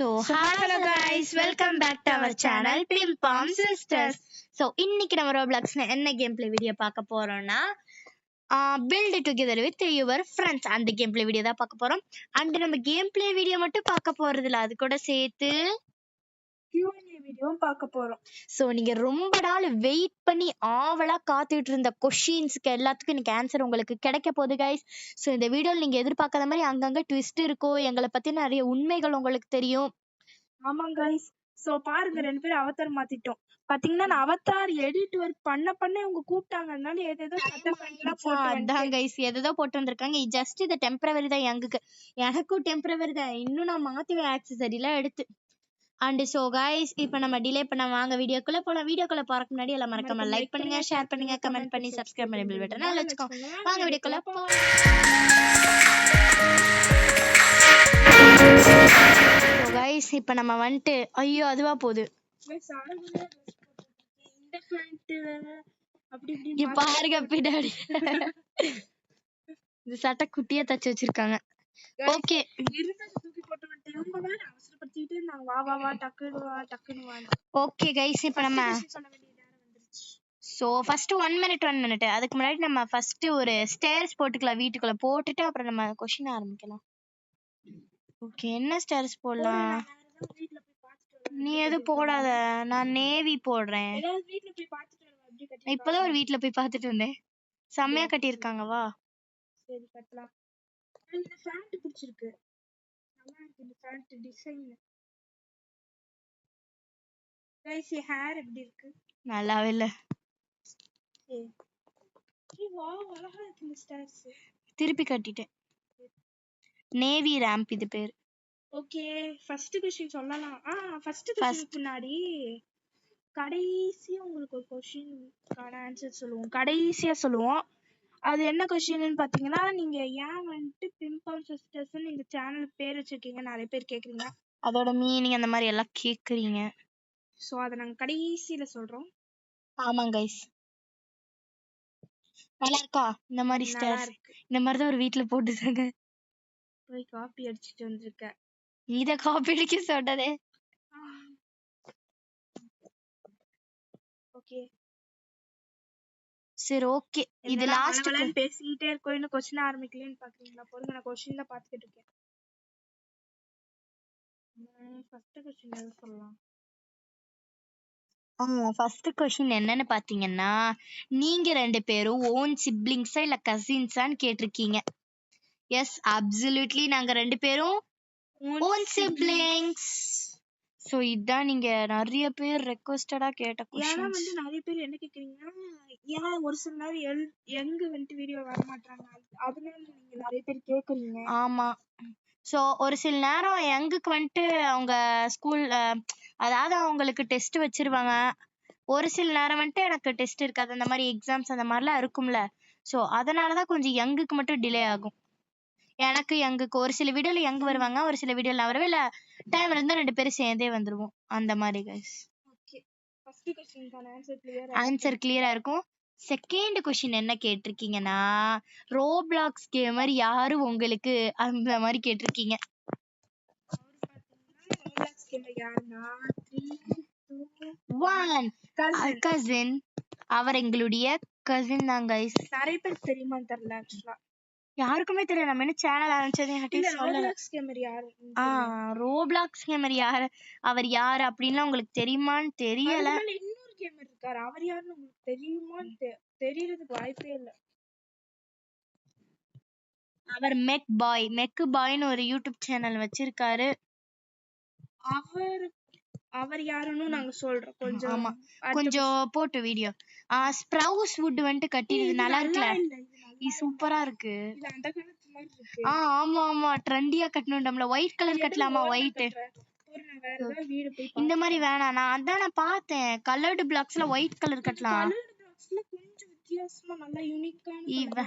Hello guys, welcome back to our channel Pim Pom Sisters. இன்னைக்கு நம்ம ரோப்ளாக்ஸ்ல என்ன game play video பார்க்க போறோம்னா build together with your friends அந்த கேம் பிளே வீடியோ தான் பார்க்க போறோம். அண்ட் நம்ம கேம் பிளே வீடியோ மட்டும் பார்க்க போறது இல்ல, அது கூட சேர்த்து Q&A வீடியோவும் பார்க்க போறோம். ஸோ நீங்க ரொம்ப நாள் வெயிட் பண்ணி ஆவலா காத்துட்டு இருந்த கொஷின்ஸ்க்கு எல்லாத்துக்கும் இன்னைக்கு ஆன்சர் உங்களுக்கு கிடைக்க போகுது கைஸ். ஸோ இந்த வீடியோவில் நீங்க எதிர்பார்க்காத மாதிரி அங்கங்க ட்விஸ்ட் இருக்கும், எங்களை பத்தி நிறைய உண்மைகள் உங்களுக்கு தெரியும். ஆமாங்க கைஸ், சோ பாருங்க ரெண்டு பேரும் அவதார் மாத்திட்டோம். பாத்தீங்கன்னா நான் அவதார் எடிட் ஒர்க் பண்ண இவங்க கூப்பிட்டாங்க, அதனால ஏதேதோ அதான் கைஸ் எதோ போட்டு வந்திருக்காங்க. ஜஸ்ட் இது டெம்பரவரி தான், எனக்கும் டெம்பரவரி தான். இன்னும் நான் மாத்துவேன் ஆக்சசரி எல்லாம் எடுத்து. அண்ட் சோ கைஸ் இப்போ நம்ம டிலே பண்ண வாங்க வீடியோக்குள்ள போலாம். வீடியோக்குள்ள போறதுக்கு முன்னாடி எல்லாம் மறக்காம லைக் பண்ணுங்க, ஷேர் பண்ணுங்க, கமெண்ட் பண்ணி சப்ஸ்கிரைப் பண்ணி பெல் பட்டனை அழுத்திக்கோங்க. வாங்க வீடியோக்குள்ள போலாம். சோ கைஸ் இப்போ நம்ம வந்துட்டு ஐயோ அதுவா போகுது பாருங்க பின்னாடி இந்த சட்டை குட்டியா தச்சு வச்சிருக்காங்க. ஓகே ஓகே கைஸ் இப்போ நம்ம ஃபர்ஸ்ட் 1 மினிட் அதுக்கு முன்னாடி நம்ம ஃபர்ஸ்ட் ஒரு ஸ்டேர்ஸ் போட்டுக்கலாம், வீட்டுக்குள்ள போட்டுட்டு அப்புறம் நம்ம क्वेश्चन ஆரம்பிக்கலாம். ஓகே என்ன ஸ்டேர்ஸ் போடலாம்? நீ எது போடாத, நான் நேவி போடுறேன். இப்பதான் ஒரு வீட்ல போய் பார்த்துட்டு வந்தேன், செம்மையா கட்டியிருக்காங்க. வா சரி கட்டலாம். இந்த ஃபேண்ட் பிடிச்சிருக்கு, நல்லா இருக்கு இந்த ஃபேண்ட் டிசைன். கைஸ் ஹேர் எப்படி இருக்கு? நல்லாவே இல்ல. வாவ் அழகா இருக்கு இந்த ஸ்டார்ஸ். திருப்பி கட்டிட்டேன். நேவி ரேம்ப் இது பேர். ஓகே ஃபர்ஸ்ட் क्वेश्चन சொல்லலாம். ஃபர்ஸ்ட் क्वेश्चन முன்னாடி கடைசியா உங்களுக்கு ஒரு क्वेश्चनக்கான ஆன்சர் சொல்லுவோம், கடைசியா சொல்லுவோம். அது என்ன क्वेश्चनன்னு பாத்தீங்கன்னா, நீங்க ஏன் வந்துட்டு பிம் பாம் சிஸ்டர்ஸ்னு இந்த சேனல் பேர் வச்சிருக்கீங்க நிறைய பேர் கேக்குறீங்க, அதோட மீனிங் அந்த மாதிரி எல்லாம் கேக்குறீங்க. சோ அத நாங்க கடைசியில சொல்றோம். ஆமாங்க கைஸ் நல்லா இருக்கா இந்த மாதிரி ஸ்டார்ஸ்? இந்த மாதிரி தான் ஒரு வீட்ல போட்டுட்டாங்க. போய் காப்பி அடிச்சிட்டு வந்திருக்க. இத காப்பி அடிக்க சொன்னதே. ஓகே சரி ஓகே இது லாஸ்ட் பேசிட்டே இருக்கோம், இன்னும் क्वेश्चन ஆரம்பிக்கலன்னு பாக்குறீங்களா? பொறுங்க நான் क्वेश्चन தான் பாத்துக்கிட்டு இருக்கேன். ஃபர்ஸ்ட் क्वेश्चन என்ன சொல்லலாம்? ஃபர்ஸ்ட் क्वेश्चन என்னன்னு பாத்தீங்கன்னா, நீங்க ரெண்டு பேரும் ஓன் சிப்லிங்ஸா இல்ல கசின்ஸான்னு கேட்டிருக்கீங்க. எஸ் அப்சல்யூட்லி நாங்க ரெண்டு பேரும் ஓன் சிப்லிங்ஸ். சோ இதான் நீங்க நிறைய பேர் ரெக்வெஸ்டடா கேட்ட क्वेश्चन. ஏன்னா வந்து நிறைய பேர் என்ன கேக்குறீங்கன்னா, ஏன் ஒரு சில நேரம் எங்க வந்து வீடியோ வர மாட்டாங்க, அதனால நீங்க நிறைய பேர் கேக்குறீங்க. ஆமா சோ ஒரு சில நேரம் எங்களுக்கு வந்துட்டு அவங்க ஸ்கூல்ல அதாவது அவங்களுக்கு டெஸ்ட் வச்சிருவாங்க, ஒரு சில நேரம் வந்துட்டு எனக்கு டெஸ்ட் இருக்காது, அந்த மாதிரி எக்ஸாம்ஸ் அந்த மாதிரிலாம் இருக்கும்ல. சோ அதனாலதான் கொஞ்சம் யங்குக்கு மட்டும் டிலே ஆகும். எனக்கு யங்குக்கு ஒரு சில வீடியோல யங் வருவாங்க, ஒரு சில வீடியோல வரவே இல்ல, டைம் இருந்தா ரெண்டு பேரும் சேர்ந்தே வந்துருவோம் அந்த மாதிரி கைஸ். ஓகே ஃபர்ஸ்ட் क्वेश्चनக்கான ஆன்சர் கிளியரா இருக்கும். செகண்ட் क्वेश्चन என்ன கேட்டிருக்கீங்கன்னா, ரோப்ளாக்ஸ் கேமர் யாரு உங்களுக்கு அந்த மாதிரி கேட்டிருக்கீங்க. ரோப்ளாக்ஸ் கேமர் யாருன்னா 3 2 1 கசின். அவர் எங்களுடைய கசின் தான் கைஸ். நிறைய பேர் தெரியுமான்னு தெரியல, ஆக்சுவலா யாருக்குமே தெரியல, நம்ம என்ன சேனல் ஆரம்பிச்சதே ரோப்ளாக்ஸ் கேமர் யாரு? ரோப்ளாக்ஸ் கேமர் யாரு, அவர் யாரு அப்படின்னு உங்களுக்கு தெரியுமான்னு தெரியல. இன்னொரு கேமர் இருக்காரு, அவர் யாருன்னு உங்களுக்கு தெரியுமான்னு தெரியறதுக்கு வாய்ப்பே இல்ல. அவர் மெக் பாய்னு ஒரு யூடியூப் சேனல் வச்சிருக்காரு. அவர் யாருன்னு நாங்க சொல்றோம் கொஞ்சம். ஆமா கொஞ்சம் போட்டு வீடியோ. ஸ்ப்ரவுஸ் வுட் வந்துட்டு கட்டினது நல்லா இருக்குல்ல, இது சூப்பரா இருக்கு. இது அந்த காலத்து மாதிரி இருக்கு. ஆமா ஆமா ட்ரெண்டியா கட்டணும்ல, ஒயிட் கலர் கட்டலாமா? ஒயிட் இந்த மாதிரி வேணாம், நான் அதான் நான் பார்த்தேன் கலர்டு பிளாக்ஸ்ல ஒயிட் கலர் கட்டலாம். கொஞ்சம் வித்தியாசமா நல்லா யூனிக்கான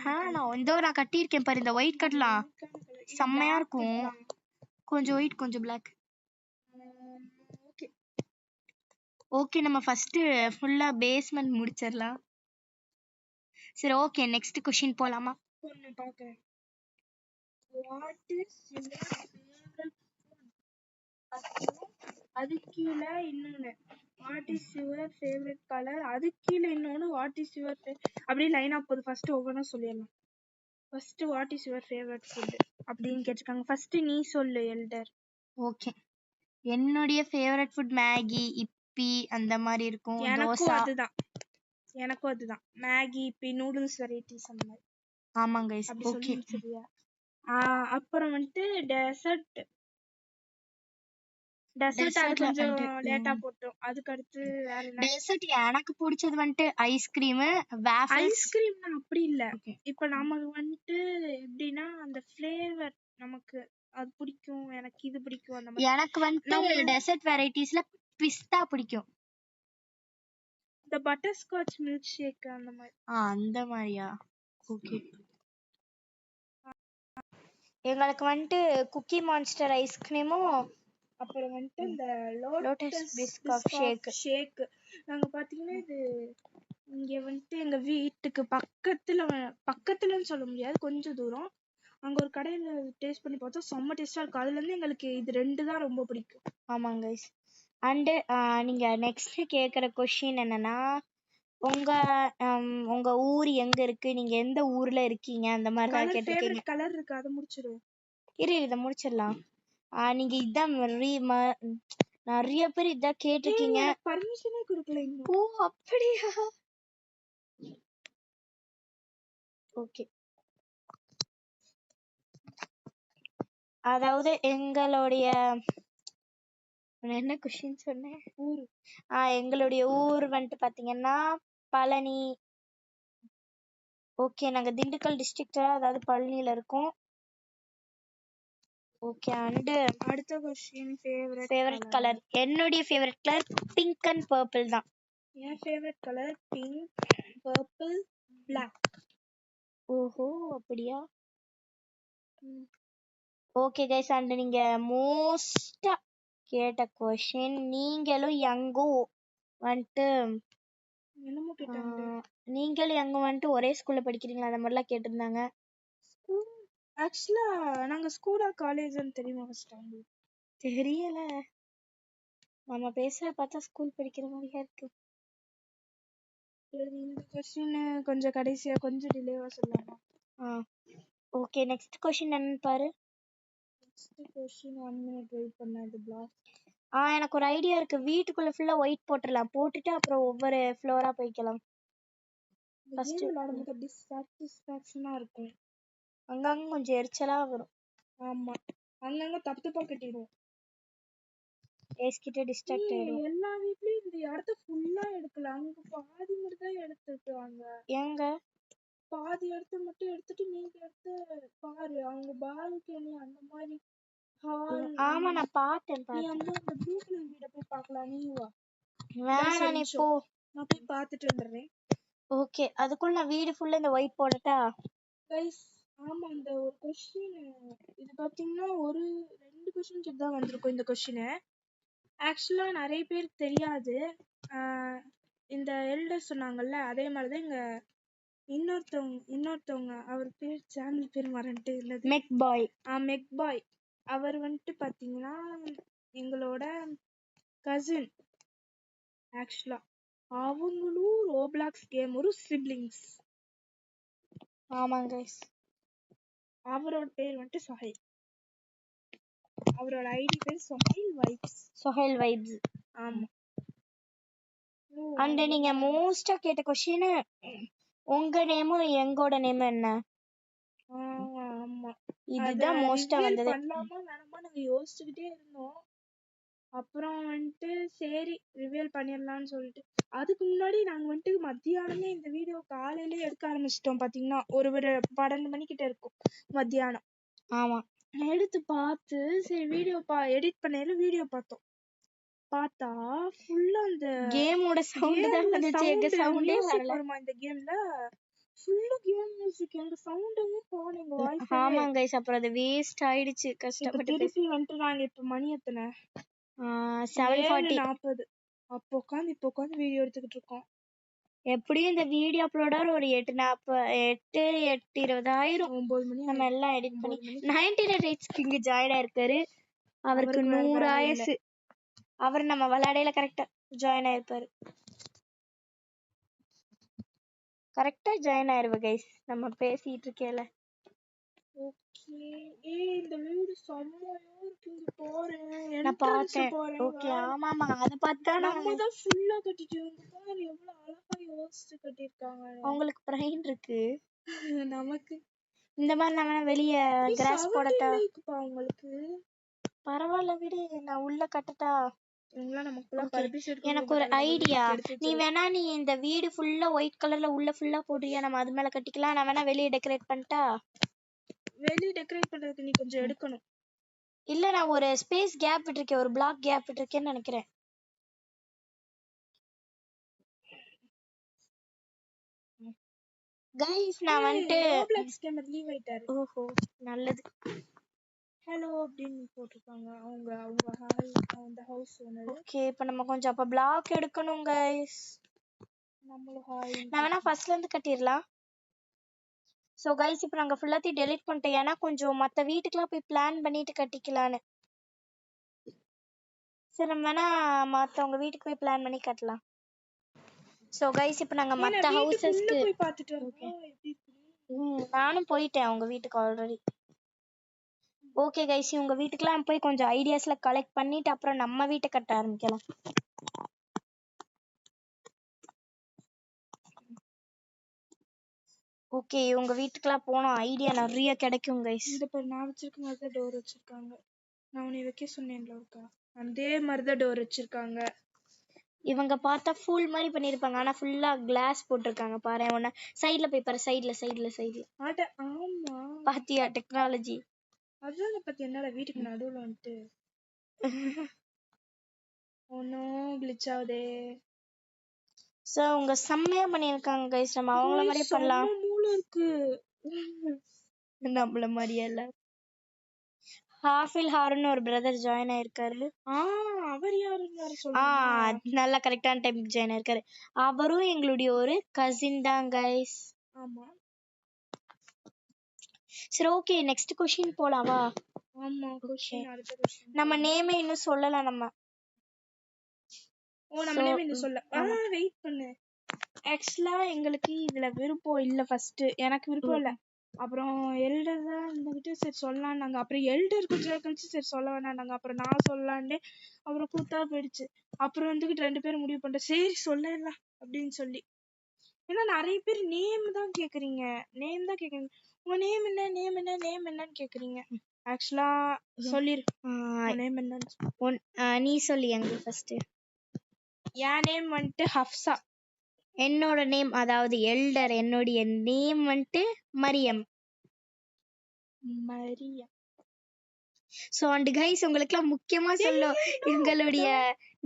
வேணாம், இதோ நான் கட்டியிருக்கேன் பாரு, இந்த ஒயிட் கட்டலாம் செம்மையா இருக்கும். கொஞ்சம் ஒயிட் கொஞ்சம் பிளாக். ஓகே நம்ம ஃபர்ஸ்ட் ஃபுல்லா பேஸ்மென்ட் முடிச்சிரலாம். சரி ஓகே நெக்ஸ்ட் क्वेश्चन போலாமா? ஒன்னு பாக்குறேன். What is your favourite food? அது கீழ இன்னொன்னு what is your favourite colour, அது கீழ இன்னொன்னு வாட் இஸ் யுவர் அப்படியே லைனா போகுது. ஃபர்ஸ்ட் ஒவ்வொன்றா சொல்லிடலாம். First what is your favourite food அப்படின்னு கேட்டிருக்காங்க. ஃபர்ஸ்ட் நீ சொல்லு எல்டர். ஓகே, என்னுடைய ஃபேவரட் ஃபுட் மேகி, இப்பி அந்த மாதிரி இருக்கும். எனக்கும் தோசை. அதுதான், எனக்கும் அதுதான். மேகி, இப்பி, நூடுல்ஸ் வெரைட்டிஸ் அந்த மாதிரி. ஆமாங்க guys. அப்படி ஓகே, சொல்லி சரியா? அப்புறம் வந்துட்டு டெசர்ட். டெசர்ட் அது டெசர்ட்ல கொஞ்சம் வந்துட்டு லேட்டா போட்டோம். அதுக்கு அடுத்து வேற என்ன? டெசர்ட் எனக்கு பிடிச்சது வந்துட்டு ஐஸ்கிரீம், வேஃபிள்ஸ். ஐஸ்கிரீம் அப்படி இல்ல. ஓகே, இப்ப நமக்கு வந்துட்டு எப்படின்னா அந்த ஃப்ளேவர் நமக்கு அது பிடிக்கும், எனக்கு இது பிடிக்கும் அந்த மாதிரி. எனக்கு வந்துட்டு டெசர்ட் வெரைட்டிஸ்ல பிஸ்தா பிடிக்கும். இந்த பட்டர் ஸ்காட்ச் மில்க் ஷேக் அந்த மாதிரி. அந்த மாதிரியா? ஓகே. எங்களுக்கு வந்துட்டு குக்கி மான்ஸ்டர் ஐஸ்கிரீமும் அப்புறம் வந்துட்டு இந்த லோட்டஸ் பிஸ்கட் ஷேக். நாங்க பாத்தீங்கன்னா இது இங்க வந்துட்டு எங்க வீட்டுக்கு பக்கத்துலன்னு சொல்ல முடியாது, கொஞ்சம் தூரம். அங்க ஒரு கடையில டேஸ்ட் பண்ணி பார்த்தோம், செம்ம டேஸ்டா இருக்கு. அதுல இருந்து எங்களுக்கு இது 2 தான் ரொம்ப பிடிக்கும். ஆமாங்க guys. அண்டு நீங்க நெக்ஸ்ட் கேக்குற கொஸ்டின் என்னன்னா, உங்க ஊர் எங்க இருக்கு, நீங்க எந்த ஊர்ல இருக்கீங்க, அந்த மாதிரி தான் கேட்டிருக்கீங்க. கலர் இருக்கு, அதை முடிச்சிருவோம். இதை முடிச்சிடலாம். நீங்க இதான் நிறைய பேர் இதான் கேட்டிருக்கீங்க. பர்மிஷனே கொடுக்கல இன்னும். ஓ அப்படியா? ஓகே, அதாவது எங்களுடைய என்ன கொஸ்டின் சொன்னேன்? ஊரு. எங்களுடைய ஊர் வந்துட்டு பாத்தீங்கன்னா பழனி. ஓகே, நாங்க திண்டுக்கல் டிஸ்ட்ரிக்ட்ல, அதாவது பழனியில இருக்கோம். ஓகே. அண்ட் அடுத்த கொஸ்டின் ஃபேவரட் கலர். என்னுடைய favourite colour pink and purple தான். என் favourite colour pink, purple, black. ஓஹோ அப்படியா? ஓகே கைஸ், அண்ட் நீங்க மோஸ்டா கேட்ட கொஸ்டின், நீங்களும் யங்கும் வந்துட்டு என்னமோ கேட்டாங்க. நீங்களும் யங்கும் வந்துட்டு ஒரே ஸ்கூல்ல படிக்கிறீங்களா, அந்த மாதிரிலாம் கேட்டிருந்தாங்க. ஆக்சுவலா நாங்க ஸ்கூலா காலேஜ்னு தெரியுமா ஃபர்ஸ்ட் உங்களுக்கு? தெரியல, நம்ம பேசுற பார்த்தா ஸ்கூல் படிக்கிற மாதிரியா இருக்கு. சரி, இந்த கொஸ்டின் கொஞ்சம் கடைசியா கொஞ்சம் டிலேவா சொல்லலாமா? ஓகே, நெக்ஸ்ட் கொஸ்டின் என்னன்னு பாரு. நெக்ஸ்ட் கொஸ்டின் 1 மினிட் வெயிட் பண்ண. இது பிளாக். எனக்கு ஒரு ஐடியா இருக்கு. வீட்டுக்குள்ள ஃபுல்லா ஒயிட் போட்டுடலாம், போட்டுட்டு அப்புறம் ஒவ்வொரு ஃப்ளோரா போய்க்கலாம். ஃபர்ஸ்ட் விளையாடும்போது டிஸ்சாட்டிஸ்ஃபேக்ஷனா இருக்கும், அங்கங்க கொஞ்சம் எரிச்சலா வரும். ஆமா, அங்கங்க தப்பு தப்பா கட்டிடுவோம். ஏஸ்கிட்ட டிஸ்ட்ராக்ட் ஆயிடும். எல்லா வீட்லயும் இந்த இடத்த ஃபுல்லா எடுக்கல, அங்க பாதி மட்டும் தான் எடுத்துட்டாங்க. எங்க பாதி இடத்த மட்டும் எடுத்துட்டு நீங்க எடுத்து பாரு, அவங்க பால்கனி அந்த மாதிரி ஹால். ஆமா, நான் பார்த்தேன். நீ அந்த ப்ளூ கலர் வீட போய் பார்க்கலாம். நீ வா. வேணாம், நீ போ. நான் போய் பார்த்துட்டு வந்துடுறேன். ஓகே, அதுக்குள்ள நான் வீடு ஃபுல்லா இந்த ஒயிட் போடட்டா? கைஸ், ஆமா, இந்த ஒரு கொஸ்டின் இது பாத்தீங்கன்னா ஒரு 2 கொஸ்டின் கிட்ட தான் வந்திருக்கும் இந்த கொஸ்டின். ஆக்சுவலா நிறைய பேருக்கு தெரியாது. இந்த எல்டர் சொன்னாங்கல்ல, அதே மாதிரிதான் இங்க இன்னொருத்தவங்க அவர் பேர் சேனல் பேர் மறந்துட்டு இல்லது. மெக் பாய். அவர் வந்துட்டு பாத்தீங்கன்னா எங்களோட கசின். ஆக்சுவலா அவங்களும் ரோப்ளாக்ஸ் கேம் ஒரு சிப்லிங்ஸ். ஆமாங்க. அவரோட பேர் வந்துட்டு சொஹைல். அவரோட ஐடி பேர் சொஹைல் வைப்ஸ். ஆமா. அண்ட் நீங்க மோஸ்டா கேட்ட கொஸ்டின், உங்க நேமும் எங்கோட நேம் என்ன? ஆமா, இதுதான் மோஸ்டா வந்தது. பண்ணலாமா வேணாமா நாங்க யோசிச்சுக்கிட்டே இருந்தோம். அப்புறம் வந்துட்டு சரி ரிவீல் பண்ணிடலாம்னு சொல்லிட்டு, அதுக்கு முன்னாடி நாங்க வந்துட்டு மத்தியானமே இந்த வீடியோ காலையில எடுக்க ஆரம்பிச்சிட்டோம். பாத்தீங்கன்னா ஒரு 12 மணிக்கிட்ட இருக்கும் மத்தியானம். ஆமா, எடுத்து பார்த்து சரி வீடியோ எடிட் பண்ணல வீடியோ பார்த்தோம். பார்த்தா ஃபுல்லா அந்த கேமோட சவுண்ட் தான் வந்துச்சு, எங்க சவுண்டே வரல. இந்த கேம்ல ஃபுல்லா கேம் மியூசிக், எங்க சவுண்டே காணோம், எங்க வாய்ஸ். ஆமாங்க गाइस, அப்புறம் அது வேஸ்ட் ஆயிடுச்சு கஷ்டப்பட்டு. திருப்பி வந்துட்டு நாங்க இப்ப மணி எத்தனை? 7:40. அப்போ உட்காந்து வீடியோ எடுத்துக்கிட்டு இருக்கோம். எப்படியும் இந்த வீடியோ அப்லோட் ஒரு 8:20 ஆயிரும். 9 மணி நம்ம எல்லாம் எடிட் பண்ணி 99 ரைட்ஸ்க்கு இங்க ஜாயின் ஆயிருக்காரு. அவருக்கு 100 ஆயிடுச்சு. அவர் நம்ம விளையாடையில கரெக்டா ஜாயின் ஆயிருப்பாரு. கரெக்டா ஜாயின் ஆயிருவ கைஸ் நம்ம பேசிட்டு இருக்கேல. ஓகே. இந்த வீடு செம்மையா இருக்கு. இங்க பாரு, நான் என்ட்ரன்ஸ் பார்த்தேன். பாரு. ஓகே ஆமாமா அது பார்த்தா நம்ம தான் ஃபுல்லா கட்டிட்டு இங்க பாரு எவ்வளவு அழகா யோசிச்சு கட்டிருக்காங்க. அவங்களுக்கு பிரைன் இருக்கு. நமக்கு இந்த மாதிரி நான் வெளிய கிராஸ் போடட்டா? லைக்ப்பா உங்களுக்கு. பரவாயில்ல விடு, நான் உள்ள கட்டட்டா? இவங்களாம் நமக்குள்ள Okay. பர்மிஷன் எனக்கு ஒரு ஐடியா. நீ இந்த வீடு ஃபுல்லா ஒயிட் கலர்ல உள்ள ஃபுல்லா போடுறியா? நம்ம அது மேல கட்டிக்கலாம். நான் வேணா வெளிய டெக்கரேட் பண்ணிட்டா? வெளிய டெக்கரேட் பண்றதுக்கு நீ கொஞ்சம் எடுக்கணும். இல்ல நான் ஒரு ஸ்பேஸ் கேப் விட்டுருக்கேன், ஒரு பிளாக் கேப் விட்டுருக்கேன்னு நினைக்கிறேன். கைஸ் நான் வந்துட்டு ரோப்ளாக்ஸ் கேமர் லீவ் ஆயிட்டாரு. ஓஹோ நல்லது. ஹலோ அப்படின்னு போட்டிருக்காங்க. அவங்க அவங்க ஹாய் அந்த ஹவுஸ் ஓனர். ஓகே இப்போ நம்ம கொஞ்சம் அப்ப பிளாக் எடுக்கணும் கைஸ். நம்மளும் ஹாய். நான் வேணா ஃபர்ஸ்ட்ல இருந்து கட்டிரலாம். சோ கைஸ் இப்போ நாங்க ஃபுல்லாத்தையும் டெலீட் பண்ணிட்டேன், ஏன்னா கொஞ்சம் மத்த வீட்டுக்குலாம் போய் பிளான் பண்ணிட்டு கட்டிக்கலான்னு. சரி நம்ம வேணா மத்தவங்க வீட்டுக்கு போய் பிளான் பண்ணி கட்டலாம். சோ கைஸ் இப்போ நாங்க மத்த ஹவுசஸ்க்கு போய் பார்த்துட்டு வரோம். எப்படி இருக்கு? நானும் போயிட்டேன் அவங்க வீட்டுக்கு ஆல்ரெடி. ஓகே கைஸ் உங்க வீட்டுக்குலாம் போய் கொஞ்சம் ஐடியாஸ்ல கலெக்ட் பண்ணிட்டு அப்புறம் நம்ம வீட்டை கட்ட ஆரம்பிக்கலாம். ஓகே உங்க வீட்டுக்குலாம் போனோம், ஐடியா நிறைய கிடைக்கும் கைஸ். இந்த பேர் நான் வச்சிருக்க மாதிரி தான் டோர் வச்சிருக்காங்க. நான் உன்னை வைக்க சொன்னேன்ல ஒருக்கா, அதே மாதிரி தான் டோர் வச்சிருக்காங்க. இவங்க பார்த்தா ஃபுல் மாதிரி பண்ணிருப்பாங்க, ஆனா ஃபுல்லா கிளாஸ் போட்டிருக்காங்க பாரு. உன்ன சைடுல போய் பாரு, சைடுல சைடுல சைடுல. ஆமா பாத்தியா டெக்னாலஜி? அதான் பத்தி என்னால வீட்டுக்கு நடுவுல வந்துட்டு ஒன்னும் கிளிச் ஆகுதே. சோ உங்க செம்மையா பண்ணிருக்காங்க கைஸ், நம்ம அவங்கள மாதிரியே பண்ணலாம். மூளை இருக்கு நம்மள மாதிரியே இல்ல. ஹாஃபில் ஹாருன்னு ஒரு பிரதர் ஜாயின் ஆயிருக்காரு. அவர் யாருன்னு சொல்லுங்க. நல்லா கரெக்டான டைமுக்கு ஜாயின் ஆயிருக்காரு. அவரும் எங்களுடைய ஒரு கசின் தான் கைஸ். ஆமா சரி ஓகே நெக்ஸ்ட் क्वेश्चन போலாமா? ஆமா क्वेश्चन அடுத்த क्वेश्चन. நம்ம நேமே இன்னும் சொல்லல நம்ம. நம்ம நேம் இன்னும் சொல்ல. வெயிட் பண்ணு. ஆக்சுவலா எங்களுக்கு இதுல விருப்பம் இல்ல. ஃபர்ஸ்ட் எனக்கு விருப்பம் இல்ல. அப்புறம் எல்டர் தான் இருந்துகிட்டு சரி சொல்லலாம்னாங்க. அப்புறம் எல்டர் கொஞ்சம் கழிச்சு சரி சொல்ல வேணாம்னாங்க. அப்புறம் நான் சொல்லலான்டே அப்புறம் கூத்தா போயிடுச்சு. அப்புறம் வந்துகிட்டு 2 பேரும் முடிவு பண்ணிட்டோம் சரி சொல்லலாம் அப்படின்னு சொல்லி. ஏன்னா நிறைய பேர் நேம் தான் கேக்குறீங்க, நேம் தான் கேக்குறீங்க. உங்க நேம் என்ன நேம் என்ன நேம் என்னன்னு கேக்குறீங்க. ஆக்சுவலா சொல்லிரு நேம் என்னன்னு. நீ சொல்லி எங்க ஃபர்ஸ்ட். என் நேம் வந்துட்டு ஹப்சா. என்னோட நேம் அதாவது எல்டர், என்னுடைய நேம் வந்துட்டு மரியம். ஸோ அண்ட் கைஸ் உங்களுக்குலாம் முக்கியமா சொல்லும், எங்களுடைய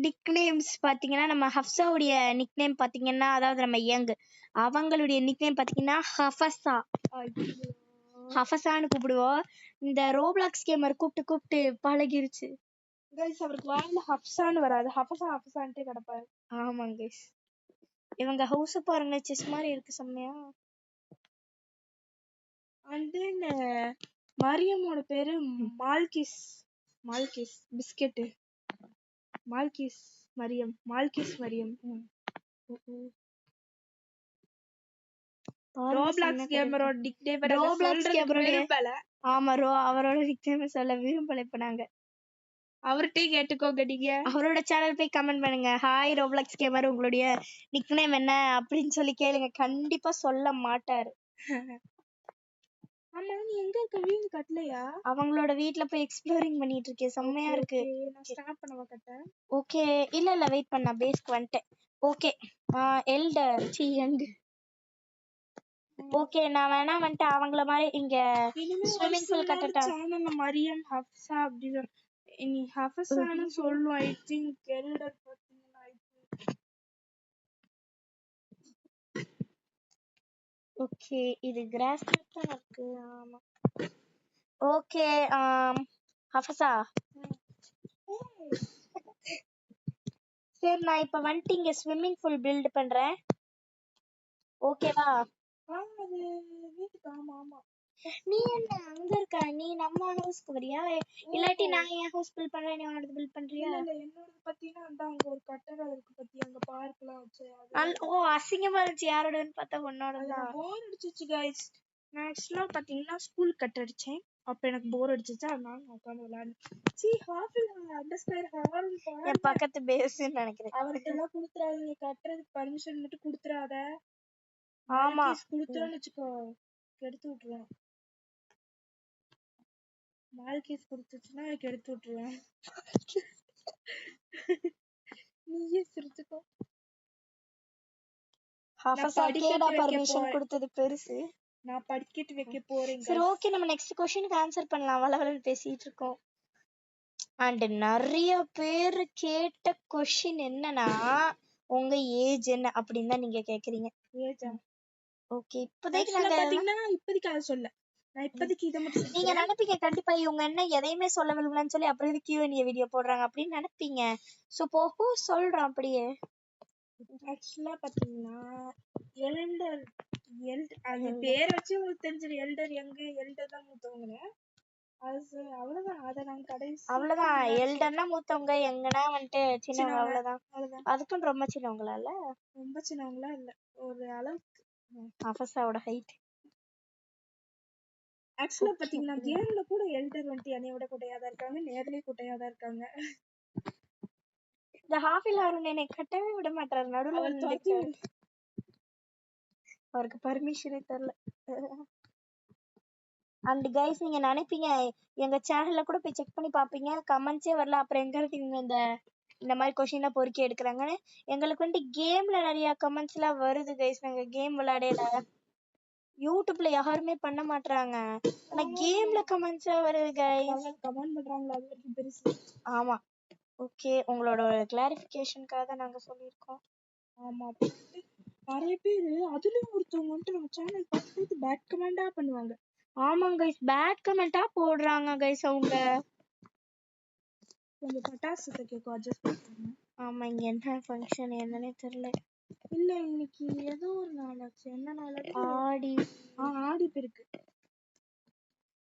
நிக் நேம்ஸ் பார்த்தீங்கன்னா நம்ம ஹப்சாவுடைய நிக் நேம் பார்த்தீங்கன்னா அதாவது நம்ம யங், அவங்களுடைய நிக் நேம் பார்த்தீங்கன்னா ஹஃபஸா. ஹஃபஸான்னு கூப்பிடுவோம். இந்த ரோப்ளாக்ஸ் கேமர் கூப்பிட்டு கூப்பிட்டு பழகிருச்சு கைஸ். அவருக்கு வாயில ஹப்சான்னு வராது, ஹஃபஸா ஹஃபஸான்ட்டே கிடப்பாரு. ஆமாங்க கைஸ். இவங்க ஹவுஸ் பாருங்க, செஸ் மாதிரி இருக்கு செம்மையா. அண்ட் தென் மரியமோட பேரு Malkist. Malkist biscuit. Malkist Maryam. Malkist Maryam. Roblox கேமரோட நிக் நேம் ரோப்ளாக்ஸ் கேமரோட. ஆமா அவரோட நிக் நேம் சொல்ல விரும்பல. இப்ப நாங்க அவர்கிட்ட கேட்டுக்கோங்க, நீங்க அவரோட சேனல் போய் கமெண்ட் பண்ணுங்க. ஹாய் ரோப்ளாக்ஸ் கேமர், உங்களுடைய நிக் நேம் என்ன அப்படின்னு சொல்லி கேளுங்க, கண்டிப்பா சொல்ல மாட்டாரு. ஆமா நீ எங்க இருக்க? வீடு கட்டலையா? அவங்களோட வீட்ல போய் எக்ஸ்ப்ளோரிங் பண்ணிட்டு இருக்கேன், செம்மையா இருக்கு. நான் ஸ்டார்ட் பண்ணவா கட்ட? ஓகே இல்ல வெயிட் பண்ண, பேஸ்க்கு வந்துட்டேன். Okay elder young. ஓகே நான் வேணா வந்துட்டு அவங்கள மாதிரி இங்க ஸ்விமிங் பூல் கட்டட்டா? சேனல்ல மரியம் ஹப்சா அப்படி நீ ஹஃபஸான்னு சொல்லு. ஐ திங்க் எல்டர் பார்த்தீங்கன்னா ஐ திங்க். ஓகே இது கிராஸ் தான் இருக்கு. ஆமா ஓகே ஹஃபஸா. சரி நான் இப்ப வந்துட்டு இங்க ஸ்விம்மிங் பூல் பில்ட் பண்றேன், ஓகேவா? அது வீட்டுக்கு. ஆமா ஆமா நீ என்ன அங்க இருக்க? நீ நம்ம ஹவுஸ்க்கு வரியா? இல்லாட்டி நான் என் ஹவுஸ் பில் பண்றேன், நீ உனது பில் பண்றியா? இல்ல என்னோடது பாத்தீங்கன்னா அந்த அங்க ஒரு கட்டடம் இருக்கு பத்தி, அங்க பார்க்லாம் வச்சு ஓ அசிங்கமா இருந்துச்சு. யாரோடன்னு பார்த்தா உன்னோடதான். போர் அடிச்சிச்சு guys. நான் ஆக்சுவலா பாத்தீங்கன்னா ஸ்கூல் கட் அடிச்சேன். அப்ப எனக்கு போர் அடிச்சிச்சு, அதனால நான் உட்காந்து விளையாடுனேன். சீ ஹாஃபில் அண்டர்ஸ்கொயர் ஹார்ன் என் பக்கத்து பேஸ்ன்னு நினைக்கிறேன். அவர்கிட்ட எல்லாம் குடுத்துறாதீங்க, கட்டுறதுக்கு பர்மிஷன் மட்டும் குடுத்துறாத. ஆமா குடுத்துறோன்னு வச்சுக்கோ, கெடுத்து விட்டுருவேன். மால்கேஸ் குடுத்துச்சுன்னா கெடுத்து விட்டுருவேன். நீயே சிரிச்சுக்கோ. பர்மிஷன் கொடுத்தது பெருசு. நான் படிக்கட்டு வைக்க போறேன். சரி ஓகே, நம்ம நெக்ஸ்ட் क्वेश्चनக்கு ஆன்சர் பண்ணலாம். வளவளன்னு பேசிட்டு இருக்கோம். அண்ட் நிறைய பேர் கேட்ட क्वेश्चन என்னன்னா, உங்க ஏஜ் என்ன அப்படின்னு தான் நீங்க கேக்குறீங்க. ஏஜா? ஓகே, இப்போதைக்கு நாங்க பாத்தீங்கன்னா இப்போதைக்கு அத சொல்ல. நான் இப்போதைக்கு இத மட்டும் நீங்க நினைப்பீங்க கண்டிப்பா இவங்க என்ன எதையுமே சொல்ல விரும்பலன்னு சொல்லி அப்புறம் இது Q&A வீடியோ போடுறாங்க அப்படின்னு நினைப்பீங்க. சோ போகு சொல்றோம் அப்படியே. ஆக்சுவலா பாத்தீங்கன்னா எல்டர் அது பேர் வச்சு உங்களுக்கு தெரிஞ்சிடும். எல்டர் யங், எல்டர் தான் மூத்தவங்க. அது அவ்வளவுதான். அத நாங்க கடைசி அவ்வளவுதான். எல்டர்னா மூத்தவங்க, எங்கன்னா வந்துட்டு சின்னவங்க, அவ்வளவுதான். அதுக்கும் ரொம்ப சின்னவங்களா இல்ல? ரொம்ப சின்னவங்களா இல்ல, ஒரு அளவுக்கு. அஃபஸாவோட ஹைட். ஆக்சுவலா பாத்தீங்கன்னா கேம்ல கூட எல்டர் வந்துட்டு என்னைய விட குட்டையா தான் இருக்காங்க, நேர்லயே குட்டையா தான் இருக்காங்க. இந்த ஹாஃபில் ஹாரூன் என்னை கட்டவே விட மாட்டாரு, நடுவுல அவருக்கு பர்மிஷனே தெரியல. அண்ட் கைஸ், நீங்க நினைப்பீங்க எங்க சேனல்ல கூட போய் செக் பண்ணி பாப்பீங்க, கமெண்ட்ஸே வரல, அப்புறம் எங்க இருக்கீங்க இந்த மாதிரி கொஸ்டின்ல பொறுக்கி எடுக்கிறாங்கன்னு. எங்களுக்கு வந்துட்டு கேம்ல நிறைய கமெண்ட்ஸ் எல்லாம் வருது கைஸ். நாங்க கேம் விளையாடல, யூடியூப்ல யாருமே பண்ண மாட்டாங்க, ஆனா கேம்ல கமெண்ட்ஸ் வருது கைஸ். கமெண்ட் பண்றாங்களா, அது வரைக்கும் பெருசு. ஆமா ஓகே, உங்களோட கிளாரிஃபிகேஷனுக்காக தான் நாங்க சொல்லியிருக்கோம். ஆமா, நிறைய பேரு அதுலயும் ஒருத்தவங்க வந்துட்டு நம்ம சேனல் பார்த்து பேட் கமெண்டா பண்ணுவாங்க. ஆமாங்க கைஸ், பேட் கமெண்டா போடுறாங்க கைஸ். அவங்க கொஞ்சம் பட்டாசத்தை கேட்கும், அட்ஜஸ்ட் பண்ணுங்க. ஆமா, இங்க என்ன ஃபங்க்ஷன் என்னன்னே தெரியல. இல்ல இன்னைக்கு ஏதோ ஒரு நாள் ஆச்சு. என்ன நாள்? ஆடி பெருக்கு.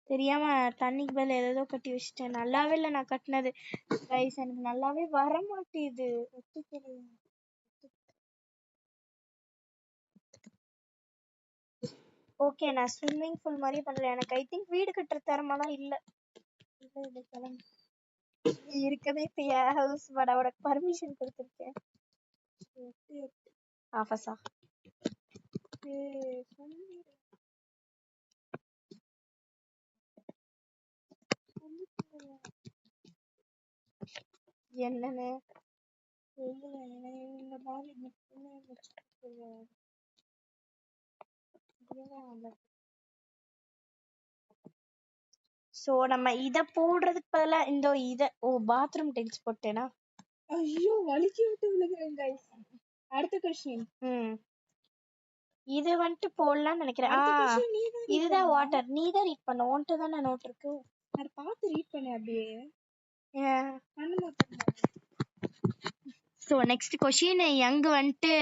தெரியாம தண்ணிக்கு மேல ஏதோ கட்டி வச்சுட்டேன். நல்லாவே இல்லை நான் கட்டினது கைஸ், எனக்கு நல்லாவே வர மாட்டேது. ஓகே, நான் ஸ்விம்மிங் பூல் மாதிரி பண்ணல. எனக்கு ஐ திங்க் வீடு கட்டுற திறமெல்லாம் இல்ல. இருக்கதே இப்ப என் ஹவுஸ், பட் அவருக்கு பர்மிஷன் கொடுத்துருக்கேன். ஆஃபஸா என்னன்னு சோ நம்ம இத போடுறதுக்கு பதிலா பாத்ரூம் டைல்ஸ் போட்டேனா? ஐயோ, வலிக்கி விட்டு விழுகிறேன் गाइस. அடுத்த क्वेश्चन. இது வந்துட்டு போடலாம்னு நினைக்கிறேன். இதுதான் வாட்டர். நீ தான் ரீட் பண்ண, உன்கிட்ட தானே நோட் இருக்கு. அத பார்த்து ரீட் பண்ணு அப்படியே. பண்ண மாட்டேன். சோ நெக்ஸ்ட் क्वेश्चन, யங் வந்துட்டு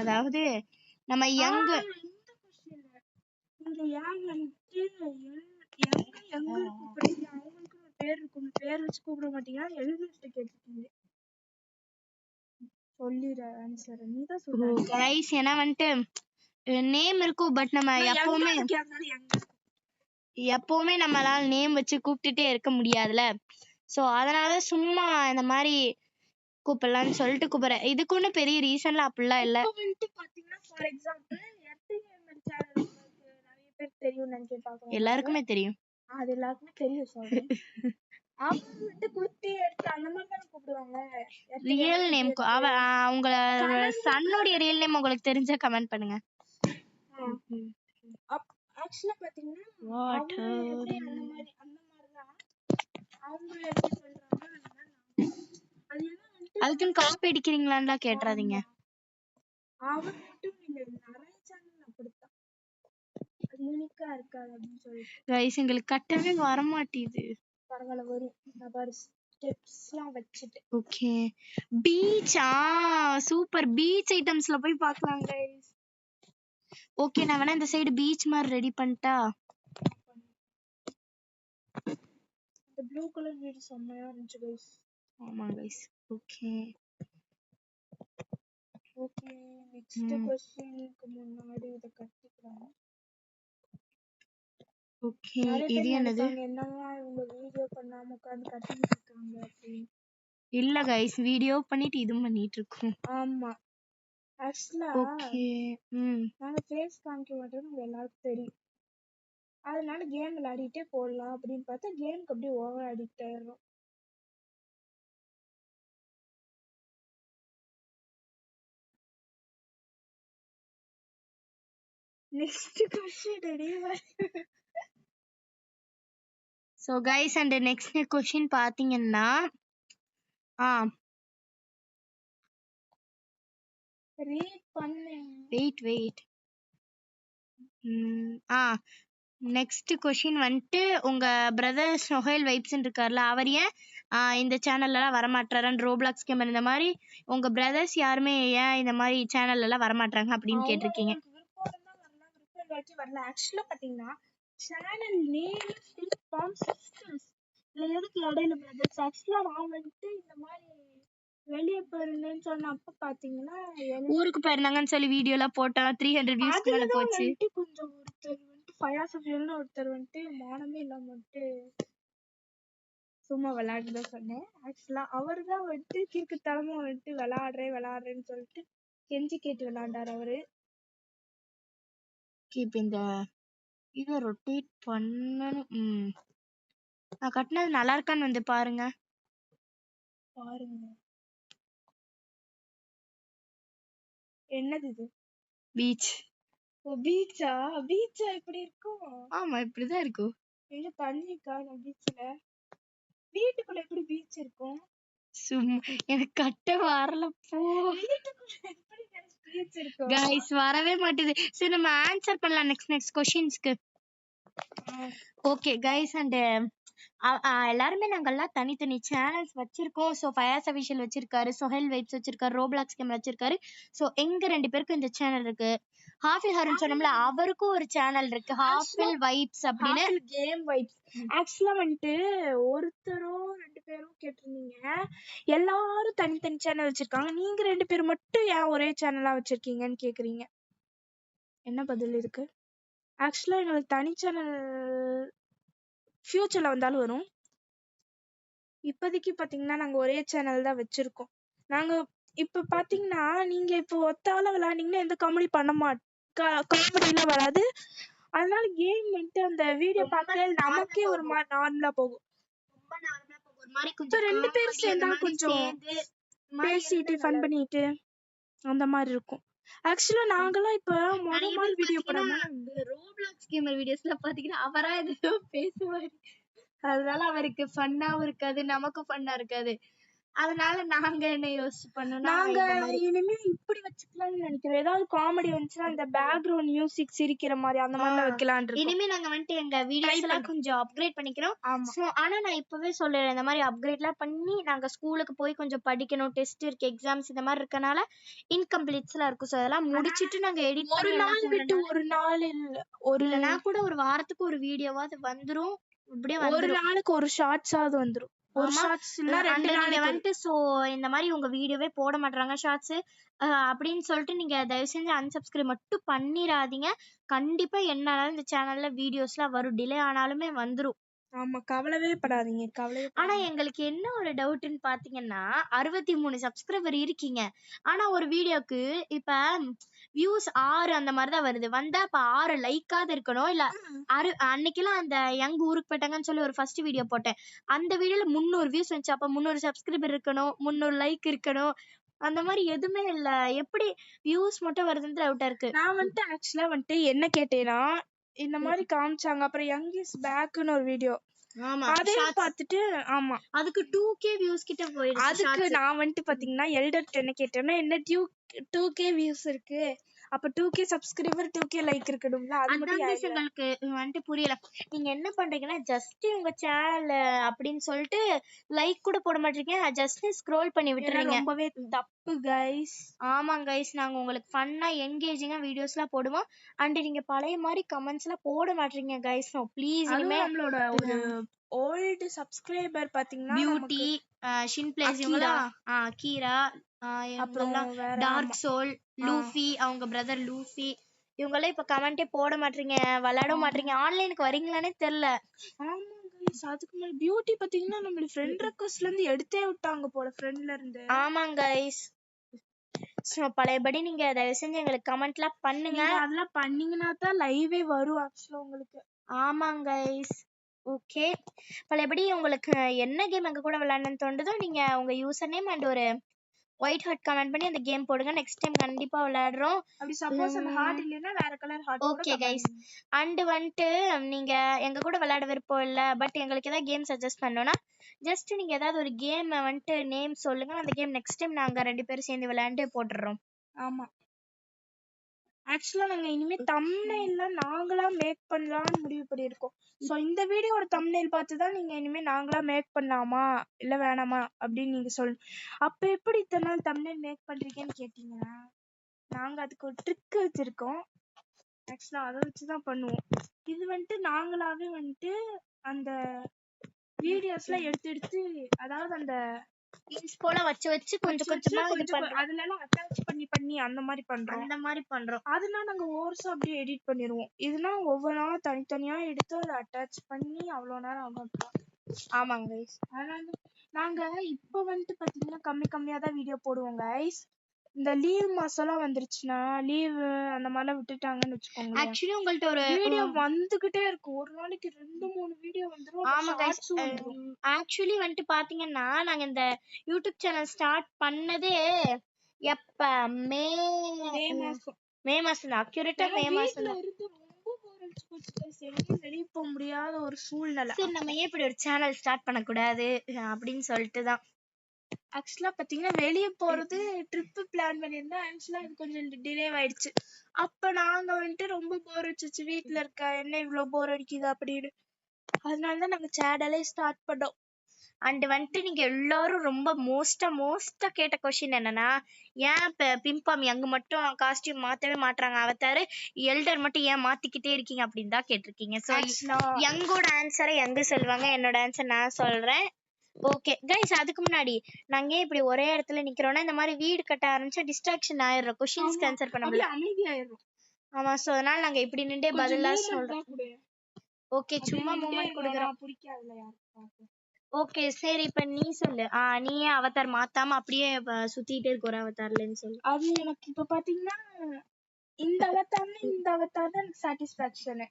அதாவது நம்ம யங் இந்த யங் வந்துட்டு யங் கூப்பிடுறீங்க, அவங்களுக்கு ஒரு பேர் இருக்கும், பேர் வச்சு கூப்பிட மாட்டீங்கன்னா எழுதிட்டு கேட்டுருக்கீங்க. சொல்லிடுற ஆன்சர் நீ தான் சொல்ற गाइस. ஏன்னா வந்துட்டு நேம் இருக்கும், பட் நம்ம எப்பவுமே நம்மளால நேம் வச்சு கூப்பிட்டுட்டே இருக்க முடியாதுல. சோ அதனால சும்மா இந்த மாதிரி கூப்பிடலாம்னு சொல்லிட்டு கூப்பிடுறேன். இதுக்கு ஒன்றும் பெரிய ரீசன்லாம் அப்படிலாம் இல்ல. பாத்தீங்கன்னா ஃபார் எக்ஸாம்பிள் என்டர்டெயின்மென்ட் சேனல் நிறைய பேர் தெரியும் நினைக்கிறேன். எல்லாருக்குமே தெரியும். அது எல்லாருக்குமே தெரியும் சொல்றேன். அவங்க வந்து குத்தி எடுத்து அந்த மாதிரி தான் கூப்பிடுவாங்க. ரியல் நேம் அவங்க சன்னுடைய ரியல் நேம் உங்களுக்கு தெரிஞ்சா கமெண்ட் பண்ணுங்க. ஆக்சுவலா பாத்தீங்கன்னா அந்த மாதிரி தான் அவங்க எப்படி சொல்றாங்க. அதுக்குன்னு காப்பி அடிக்கிறீங்களான்னு கேட்றாதீங்க. அவர் மட்டும் இல்ல, நிறைய சேனல் அப்படித்தான் யூனிக்கா இருக்காது அப்படின்னு சொல்லிட்டு. கைஸ், எங்களுக்கு கட்டவே வர மாட்டேது. பரவாயில்ல, வரும். நான் பாரு ஸ்டெப்ஸ்லாம் வச்சுட்டு. Okay, beach. சூப்பர். பீச் ஐட்டம்ஸ்ல போய் பார்க்கலாம் கைஸ். ஓகே, நான் வேணா இந்த சைடு பீச் மாதிரி ரெடி பண்ணிட்டா. இந்த ப்ளூ கலர் வீடு செம்மையா இருந்துச்சு கைஸ். ஆமா கைஸ். ஓகே ஓகே, நெக்ஸ்ட் क्वेश्चनக்கு முன்னாடி இத கட்டிக்கலாம். ஓகே, நிறைய இது பேர் என்னது? நினைப்பாங்க என்னன்னா இவங்க வீடியோ பண்ணாம உட்கார்ந்து கட்டிட்டு இருக்காங்க அப்படின்னு. இல்ல கைஸ், வீடியோ பண்ணிட்டு இதுவும் பண்ணிட்டு இருக்கோம். ஆமா, ஆக்சுவலா ஓகே. நாங்க ஃபேஸ் காமிக்க மாட்டோம்னு உங்க எல்லாருக்கும் தெரியும். அதனால கேம் விளையாடிட்டே போடலாம் அப்படின்னு பார்த்தா கேமுக்கு அப்படியே ஓவர் அடிக்ட் ஆயிடுறோம். Next question ready. So guys, and next question பாத்தீங்கன்னா ரீட் பண்ணு. வெயிட். நெக்ஸ்ட் क्वेश्चन வந்துட்டு, உங்க பிரதர் சொஹைல் வைப்ஸ் இருக்கார்ல, அவர் ஏன் இந்த சேனல்ல எல்லாம் வரமாட்டாரான்னு, ரோப்ளாக்ஸ் கேமர் இந்த மாதிரி உங்க பிரதர்ஸ் யாருமே ஏன் இந்த மாதிரி சேனல்ல எல்லாம் வரமாட்டாங்க அப்படின்னு கேட்டிருக்கீங்க. வரல. ஆக்சுவலா பாத்தீங்கன்னா சேனல் நேம் ஃபார்ம் சிஸ்டர்ஸ் இல்ல எதுக்கு இடையில பிரதர்ஸ். ஆக்சுவலா நான் வந்துட்டு இந்த மாதிரி வெளியே போயிருந்தேன்னு சொன்ன அப்ப பாத்தீங்கன்னா ஊருக்கு போயிருந்தாங்கன்னு சொல்லி வீடியோ எல்லாம் போட்டா 300 வியூஸ் மேல போச்சு. கொஞ்சம் ஒருத்தர் வந்துட்டு ஃபயாசபியல்னு ஒருத்தர் வந்துட்டு மானமே இல்லாம வந்துட்டு சும்மா விளையாட்டுதான் சொன்னேன். ஆக்சுவலா அவர் தான் வந்துட்டு கிறுக்கு தலைமை வந்துட்டு விளையாடுறேன்னு சொல்லிட்டு கெஞ்சி கேட்டு விளையாண்டாரு அவரு. இப்ப இந்த இதை ரொட்டேட் பண்ணணும். நான் கட்டினது நல்லா இருக்கான்னு வந்து பாருங்க. என்னது இது? பீச். பீச்சா இப்படி இருக்கும்? ஆமா, இப்படிதான் இருக்கும். எங்க தண்ணி காணும் பீச்ல. வீட்டுக்குள்ள எப்படி பீச் இருக்கும்? சும்மா எனக்கு கட்ட வரல போ. வீட்டுக்குள்ள எப்படி பீச் இருக்கும்? கைஸ் வரவே மாட்டேது. சரி, நம்ம ஆன்சர் பண்ணலாம் நெக்ஸ்ட் क्वेश्चंसக்கு. ஓகே கைஸ், அண்ட் எல்லாருமே நாங்கெல்லாம் தனித்தனி சேனல்ஸ் வச்சிருக்கோம். ஸோ ஃபயாஸ் அஃபிஷியல் வச்சிருக்காரு, சொஹைல் வைப்ஸ் வச்சிருக்காரு, ரோப்ளாக்ஸ் கேம் வச்சிருக்காரு. ஸோ எங்க 2 பேருக்கும் இந்த சேனல் இருக்கு. ஹாஃபில் ஹருன் சொன்னோம்ல, அவருக்கும் ஒரு சேனல் இருக்கு, ஹாஃபில் வைப்ஸ் அப்படின்னு. Game vibes. ஆக்சுவலா வந்துட்டு ஒருத்தரோ 2 பேரும் கேட்டிருந்தீங்க, எல்லாரும் தனித்தனி சேனல் வச்சிருக்காங்க, நீங்க 2 பேர் மட்டும் ஏன் ஒரே சேனலா வச்சிருக்கீங்கன்னு கேக்குறீங்க. என்ன பதில் இருக்கு? ஆக்சுவலா எங்களுக்கு தனி சேனல் ஃபியூச்சர்ல வந்தாலும் வரும். இப்போதைக்கு பாத்தீங்கன்னா நாங்க ஒரே சேனல் தான் வச்சிருக்கோம். நாங்க இப்ப பாத்தீங்கன்னா நீங்க இப்போ ஒத்தால விளையாண்டீங்கன்னா எந்த காமெடி பண்ண காமெடிலாம் வராது. அதனால கேம் வந்துட்டு அந்த வீடியோ பார்க்க நமக்கே ஒரு மாதிரி நார்மலா போகும். இப்ப 2 பேரும் சேர்ந்தா கொஞ்சம் பேசிட்டு ஃபன் பண்ணிட்டு அந்த மாதிரி இருக்கும். ஆக்சுவலா நாங்கெல்லாம் இப்ப முதல் வீடியோ போடாம ரோப்ளாக்ஸ் கேமர் வீடியோஸ்ல பாத்தீங்கன்னா அவரா ஏதோ பேசுவாரு. அதனால அவருக்கு ஃபன்னாவும் இருக்காது, நமக்கும் ஃபன்னா இருக்காது. அதனால நாங்க என்ன யோசிச்சு பண்ணோம்னா, நாங்க இனிமே இப்படி வச்சுக்கலாம்னு நினைக்கிறோம். ஏதாவது காமெடி வந்துச்சுன்னா அந்த பேக்ரவுண்ட் மியூசிக் சிரிக்கிற மாதிரி அந்த மாதிரி வைக்கலாம்னு இருக்கோம். இனிமே நாங்க வந்துட்டு எங்க வீடியோஸ் எல்லாம் கொஞ்சம் அப்கிரேட் பண்ணிக்கிறோம். ஆனா நான் இப்பவே சொல்றேன், இந்த மாதிரி அப்கிரேட் எல்லாம் பண்ணி நாங்க ஸ்கூலுக்கு போய் கொஞ்சம் படிக்கணும், டெஸ்ட் இருக்கு, எக்ஸாம்ஸ் இந்த மாதிரி இருக்கனால இன்கம்ப்ளீட்ஸ் எல்லாம் இருக்கும். ஸோ அதெல்லாம் முடிச்சிட்டு நாங்க எடிட் ஒரு நாள் விட்டு ஒரு நாள் இல்லைன்னா கூட ஒரு வாரத்துக்கு ஒரு வீடியோவாவது வந்துரும். இப்படியே ஒரு நாளுக்கு ஒரு ஷார்ட்ஸாவது வந்துரும். ஒரு ஷார்ட்ஸ் இல்ல 2 நாளைக்கு வந்துட்டு. சோ இந்த மாதிரி உங்க வீடியோவே போட மாட்டாங்க ஷார்ட்ஸ் அப்படின்னு சொல்லிட்டு நீங்க தயவு செஞ்சு unsubscribe மட்டும் பண்ணிராதீங்க. கண்டிப்பா என்னாலும் இந்த சேனல்ல வீடியோஸ்லாம் வரும், டிலே ஆனாலுமே வந்துரும். ஆமா, கவலைவே படாதீங்க. ஆனா எங்களுக்கு என்ன ஒரு டவுட்னு பாத்தீங்கன்னா, 63 சப்ஸ்கிரைபர் இருக்கீங்க. ஆனா ஒரு வீடியோக்கு இப்ப வியூஸ் 6 அந்த மாதிரிதான் வருது. வந்தா அப்ப 6 லைக்காவது இருக்கணும். இல்ல அன்னைக்கெல்லாம் அந்த யங் ஊருக்கு போயிட்டாங்கன்னு சொல்லி ஒரு ஃபர்ஸ்ட் வீடியோ போட்டேன். அந்த வீடியோல 300 வியூஸ் வந்துச்சு. அப்ப 300 சப்ஸ்கிரைபர் இருக்கணும், 300 லைக் இருக்கணும். அந்த மாதிரி எதுவுமே இல்ல. எப்படி வியூஸ் மட்டும் வருதுன்னு டவுட்டா இருக்கு. நான் வந்துட்டு ஆக்சுவலா வந்துட்டு என்ன கேட்டேன்னா, இந்த மாதிரி காமிச்சாங்க. அப்புறம் யங் இஸ் பேக்னு ஒரு வீடியோ, அதையும் பார்த்துட்டு ஆமா அதுக்கு 2k வியூஸ் கிட்ட போயிடுச்சு. அதுக்கு நான் வந்துட்டு பாத்தீங்கன்னா எல்டர் என்ன கேட்டேன்னா, என்ன 2k வியூஸ் இருக்கு அப்ப 2K சப்ஸ்கிரைபர் 2K லைக் இருக்கணும்ல, அது அதான் மட்டும் guys எங்களுக்கு வந்துட்டு புரியல. நீங்க என்ன பண்றீங்கன்னா ஜஸ்ட் உங்க சேனல் அப்படின்னு சொல்லிட்டு லைக் கூட போட மாட்டீங்க, ஜஸ்ட் ஸ்க்ரோல் பண்ணி விட்டுறீங்க. ரொம்பவே தப்பு கைஸ். ஆமாங்க கைஸ், நாங்க உங்களுக்கு ஃபன்னா என்கேஜிங்கா வீடியோஸ்லாம் போடுவோம். அண்ட் நீங்க பழைய மாதிரி கமெண்ட்ஸ்லாம் போட மாட்டீங்க கைஸ். ப்ளீஸ் இனிமே நம்மளோட ஒரு ஓல்டு சப்ஸ்கிரைபர் பாத்தீங்கன்னா பியூட்டி, ஷின் பிளேஸ், இவங்கலாம் கீரா, அப்புறம் வேற டார்க் சோல், லூஃபி, அவங்க பிரதர் லூஃபி, இவங்கெல்லாம் இப்ப கமெண்டே போட மாட்டீங்க, விளையாட மாட்டீங்க, ஆன்லைனுக்கு வரீங்களானே தெரியல. ஆமா கைஸ், அதுக்கு மேல பியூட்டி பாத்தீங்கன்னா நம்ம ஃப்ரெண்ட் ரெக்வெஸ்ட்ல இருந்து எடுத்தே விட்டாங்க போல, ஃப்ரெண்ட்ல இருந்து. ஆமாங்க கைஸ், பழையபடி நீங்க தயவு செஞ்சு எங்களுக்கு கமெண்ட்லாம் பண்ணுங்க. அதெல்லாம் பண்ணீங்கன்னா தான் லைவே வரும் ஆக்சுவலா உங்களுக்கு. ஆமாங்க கைஸ். ஓகே, பழையபடி உங்களுக்கு என்ன கேம் எங்க கூட விளையாடணும்னு தோணுதோ நீங்க உங்க யூசர் நேம் அண்ட் ஒரு ஒயிட் ஹார்ட் கமெண்ட் பண்ணி அந்த கேம் போடுங்க. நெக்ஸ்ட் டைம் கண்டிப்பா விளையாடுறோம். அப்படி சப்போஸ் அந்த ஹார்ட் இல்லைன்னா வேற colour heart. Okay guys, and வந்துட்டு நீங்க எங்க கூட விளையாட விருப்பம் இல்ல பட் எங்களுக்கு ஏதாவது கேம் சஜஸ்ட் பண்ணோம்னா ஜஸ்ட் நீங்க ஏதாவது ஒரு கேம் வந்துட்டு நேம் சொல்லுங்க, அந்த கேம் நெக்ஸ்ட் டைம் நாங்க 2 பேரும் சேர்ந்து விளையாண்டு போட்டுறோம். ஆமா, ஆக்சுவலா நாங்க இனிமே தம்ப்நெயில்ல நாங்களா மேக் பண்ணலாம்னு முடிவு பண்ணியிருக்கோம். ஸோ இந்த வீடியோட தம்ப்நெயில் பார்த்து தான் நீங்க இனிமே நாங்களா மேக் பண்ணலாமா இல்ல வேணாமா அப்படின்னு நீங்க சொல்லணும். அப்ப எப்படி இத்தனை நாள் தம்ப்நெயில் மேக் பண்றீங்கன்னு கேட்டீங்கன்னா நாங்க அதுக்கு ஒரு ட்ரிக் வச்சிருக்கோம். ஆக்சுவலா அதை வச்சுதான் பண்ணுவோம். இது வந்துட்டு நாங்களாவே வந்துட்டு அந்த வீடியோஸ்லாம் எடுத்து அதாவது அந்த இன்ஸ் போல வச்சு கொஞ்சம் கொஞ்சமா அதுல எல்லாம் அட்டாச் பண்ணி அந்த மாதிரி பண்றோம். அதெல்லாம் நாங்க ஓர்ஸா அப்படியே எடிட் பண்ணிடுவோம். இதுனா ஒவ்வொரு நாளும் தனித்தனியா எடுத்து அதை அட்டாச் பண்ணி அவ்வளவு நேரம் ஆகும். ஆமாங்க கைஸ், அதனால நாங்க இப்ப வந்துட்டு பாத்தீங்கன்னா கம்மியா தான் வீடியோ போடுவோம் கைஸ். இந்த லீவ் மாசம்லாம் வந்துருச்சுன்னா லீவ் அந்த மாதிரிலாம் விட்டுட்டாங்கன்னு வச்சுக்கோங்க, ஆக்சுவலி உங்கள்ட்ட ஒரு வீடியோ வந்துகிட்டே இருக்கும். ஒரு நாளைக்கு 2-3 வீடியோ வந்துரும். ஆமா கைஸ், ஆக்சுவலி வந்துட்டு பாத்தீங்கன்னா நாங்க இந்த யூடியூப் சேனல் ஸ்டார்ட் பண்ணதே எப்ப மே மாசம் தான், அக்யூரேட்டா மே மாசம் தான். வெளியே போக முடியாத ஒரு சூழ்நிலை. சரி நம்ம ஏன் இப்படி ஒரு சேனல் ஸ்டார்ட் பண்ணக்கூடாது அப்படின்னு சொல்லிட்டு தான். ஆக்சுவலா பாத்தீங்கன்னா வெளியே போறது ட்ரிப் பிளான் பண்ணியிருந்தா ஆக்சுவலா அது கொஞ்சம் டிலே ஆயிடுச்சு. அப்ப நாங்க வந்துட்டு ரொம்ப போர் அடிச்சிச்சு, வீட்டுல இருக்க என்ன இவ்வளவு போர் அடிக்குது அப்படின்னு. அதனாலதான் நாங்க சேனலே ஸ்டார்ட் பண்ணோம். அண்ட் வந்துட்டு நீங்க எல்லாரும் ரொம்ப மோஸ்டா கேட்ட கொஸ்டின் என்னன்னா, ஏன் பிம்பாமி அங்க மட்டும் காஸ்டியூம் மாத்தவே மாட்டாங்க, அவதாரு எல்டர் மட்டும் ஏன் மாத்திக்கிட்டே இருக்கீங்க அப்படின்னு தான் கேட்டிருக்கீங்க. ஸோ யங்கோட ஆன்சரை யங்கு சொல்லுவாங்க, என்னோட ஆன்சர் நான் சொல்றேன். ஓகே கைஸ், அதுக்கு முன்னாடி நாங்க இப்படி ஒரே இடத்துல நிக்கிறோம்னா இந்த மாதிரி வீடு கட்ட ஆரம்பிச்சா டிஸ்ட்ராக்ஷன் ஆயிடுறோம், கொஸ்டின்ஸ்க்கு ஆன்சர் பண்ண முடியல, அமைதியாயிரும். ஆமா, சோ அதனால நாங்க இப்படி நின்றே பதிலா சொல்றோம். ஓகே, சும்மா மூமெண்ட் கொடுக்குறோம். பிடிக்காதுல யாருக்கும். ஓகே சரி, இப்ப நீ சொல்லு. நீயே அவதார் மாத்தாம அப்படியே சுத்திட்டே இருக்க ஒரு அவதார்லன்னு சொல்லு. அது எனக்கு இப்ப பாத்தீங்கன்னா இந்த அவதார் தான் எனக்கு சாட்டிஸ்பாக்சன்.